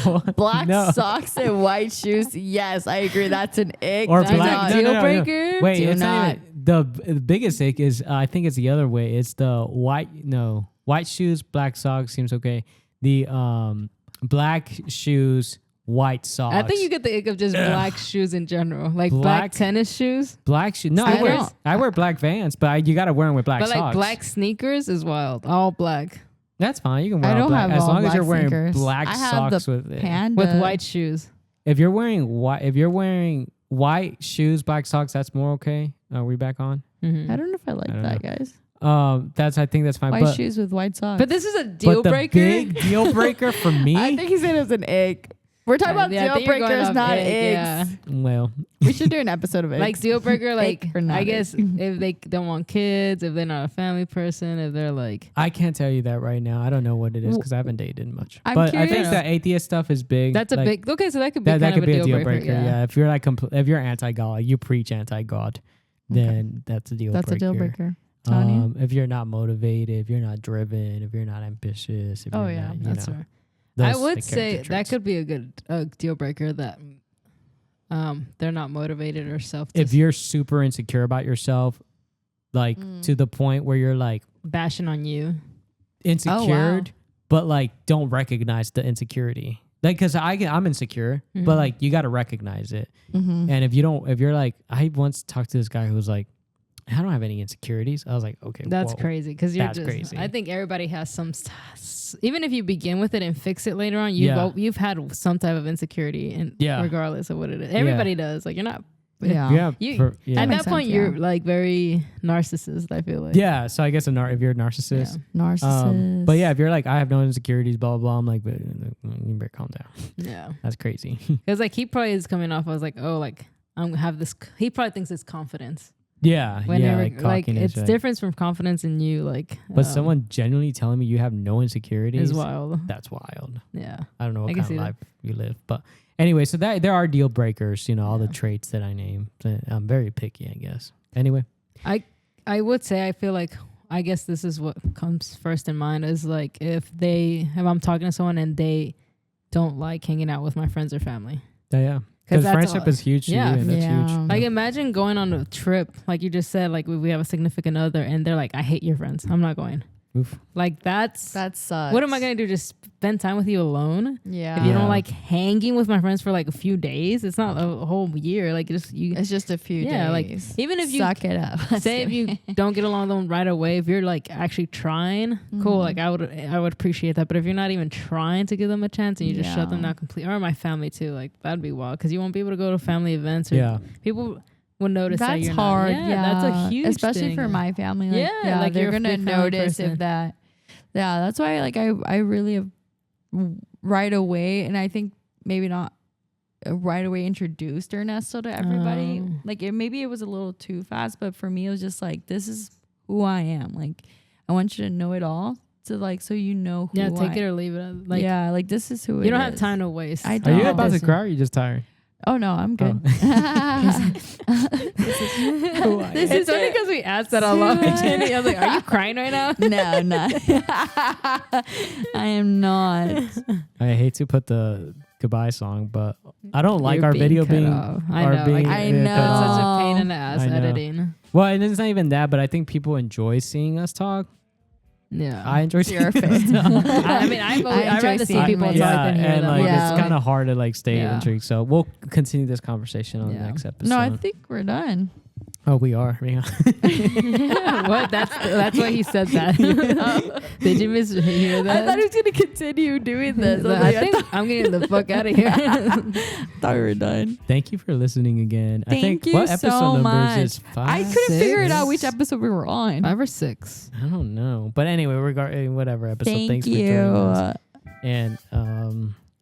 What? Black No. socks and white shoes. Yes, I agree. That's an ick. Or Do black- not. no, no, deal no, no. breaker. Wait, Do it's not. not even, the biggest ick is I think it's the other way. It's the white. No, white shoes, black socks seems okay. The black shoes, white socks. I think you get the ick of just black shoes in general, like black tennis shoes. Black shoes. No, Sneakers? I wear black Vans, but you got to wear them with black But socks. like black sneakers is wild, all black That's fine. You can wear I all don't black have as all long as black you're wearing sneakers. black I have socks the with it. Panda. with white shoes. If you're wearing white shoes, black socks, that's more okay. Are we back on? Mm-hmm. I don't know if I like I don't that, know. guys. I think that's fine. White shoes with white socks. But this is a deal but breaker. the big deal breaker for me. I think he said it was an egg. We're talking about Yeah, I deal think you're going breakers, off not egg, eggs. yeah. well, We should do an episode of eggs. Like deal breaker, like or not I guess if they don't want kids, if they're not a family person, if they're like I can't tell you that right now. I don't know what it is because I haven't dated much. I'm but I think curious. the atheist stuff is big. that's a Like, big okay. So that could be that kind could of be a deal breaker. Yeah. If you're like if you're anti-God, you preach anti-God, then that's a deal That's breaker. a deal breaker. Tanya? If you're not motivated, if you're not driven, if you're not ambitious, if Oh, you're yeah, not, That's know, right. those I would the say character that traits. could be a good deal breaker that they're not motivated or self. If you're super insecure about yourself, like to the point where you're like bashing on you, insecure, but like don't recognize the insecurity. Like, cause I'm insecure, but like you got to recognize it. Mm-hmm. And if you're like, I once talked to this guy who was like, I don't have any insecurities. I was like, okay, that's whoa. crazy because you're That's just. crazy. I think everybody has some. Even if you begin with it and fix it later on, Yeah. you've had some type of insecurity, and regardless of what it is, everybody does. Like you're not. Yeah. Yeah. At makes that point, sense, you're yeah. like very narcissist. I feel like. Yeah. So I guess if you're a narcissist, Narcissist. but yeah, if you're like, I have no insecurities, blah, blah, blah, I'm like, you better calm down. Yeah. That's crazy. Because like he probably is coming off. I was like, oh, like I'm have this. He probably thinks it's confidence. yeah. Whenever, Yeah. like cockiness, it's different from confidence in you. Like, But someone genuinely telling me you have no insecurities is wild. That's wild. Yeah. I don't know I what can kind see of that. life you live. But anyway, so that there are deal breakers, all the traits that I named. I'm very picky, I guess. Anyway. I would say I feel like I guess this is what comes first in mind is like if I'm talking to someone and they don't like hanging out with my friends or family. Yeah. Because that's friendship all- is huge to yeah. you. And that's Yeah. huge. Like imagine going on a trip, like you just said, like we have a significant other and they're like, I hate your friends. I'm not going. Oof. Like that sucks. what am I going to do? Just spend time with you alone? Yeah. If you Yeah. don't like hanging with my friends for like a few days, it's not a whole year. Like just you. It's just a few Yeah, like days. even if you Suck it up. say if you don't get along with them right away, if you're like actually trying, cool. Like I would appreciate that. But if you're not even trying to give them a chance and you just shut them down completely, or my family too, like that'd be wild because you won't be able to go to family events or people will notice that That's you're hard. not. Yeah, that's a huge especially thing. for my family. Like, Yeah, like they're you're a gonna big family notice person. if that. Yeah, that's why like I really have right away, and I think maybe not right away introduced Ernesto to everybody. Oh. Like maybe it was a little too fast, but for me it was just like this is who I am. Like I want you to know it all. So like so you know who take it or leave it. Like like this is who you don't have time to waste. I Are don't. you about to Listen. cry or are you just tired? Oh no, I'm good. It's only because we asked that a lot. I was like, "Are you crying right now?" No, no. I am not. I hate to put the goodbye song, but I don't like You're our being video cut being. off. I our know. being I cut know. off. It's such a pain in the ass I know. editing. Well, and it's not even that, but I think people enjoy seeing us talk. Yeah. I enjoy seeing You're a us fan. talk. I mean, I'd enjoy rather see seeing people it. talk than hear and them. like Yeah. it's kind of hard to like stay Yeah. intrigued. So we'll continue this conversation on the Yeah. next episode. No, I think we're done. Oh, we are. Yeah. What? That's why he said that. Did you mishear that? I thought he was going to continue doing this. I think I'm getting the fuck out of here. thought we were done. Thank you for listening again. I Thank think you what episode so numbers much. is 5? I couldn't figure it out Six. which episode we were on. 5 or 6. I don't know. But anyway, regarding whatever episode, Thank thanks for you. joining us. And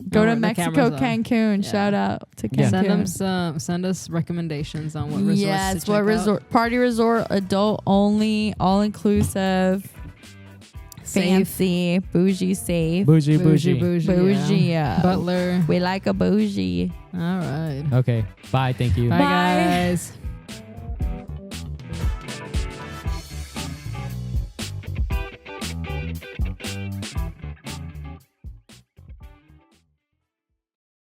Go to the Mexico, camera's on. Cancun. Yeah. Shout out to Yeah. Cancun. Send us recommendations on what resorts Yes, to what check resort? Party resort, adult only, all inclusive, Safe. fancy, bougie, safe, bougie. bougie. Yeah. Butler. We like a bougie. All right. Okay. Bye. Thank you. Bye, Bye. guys.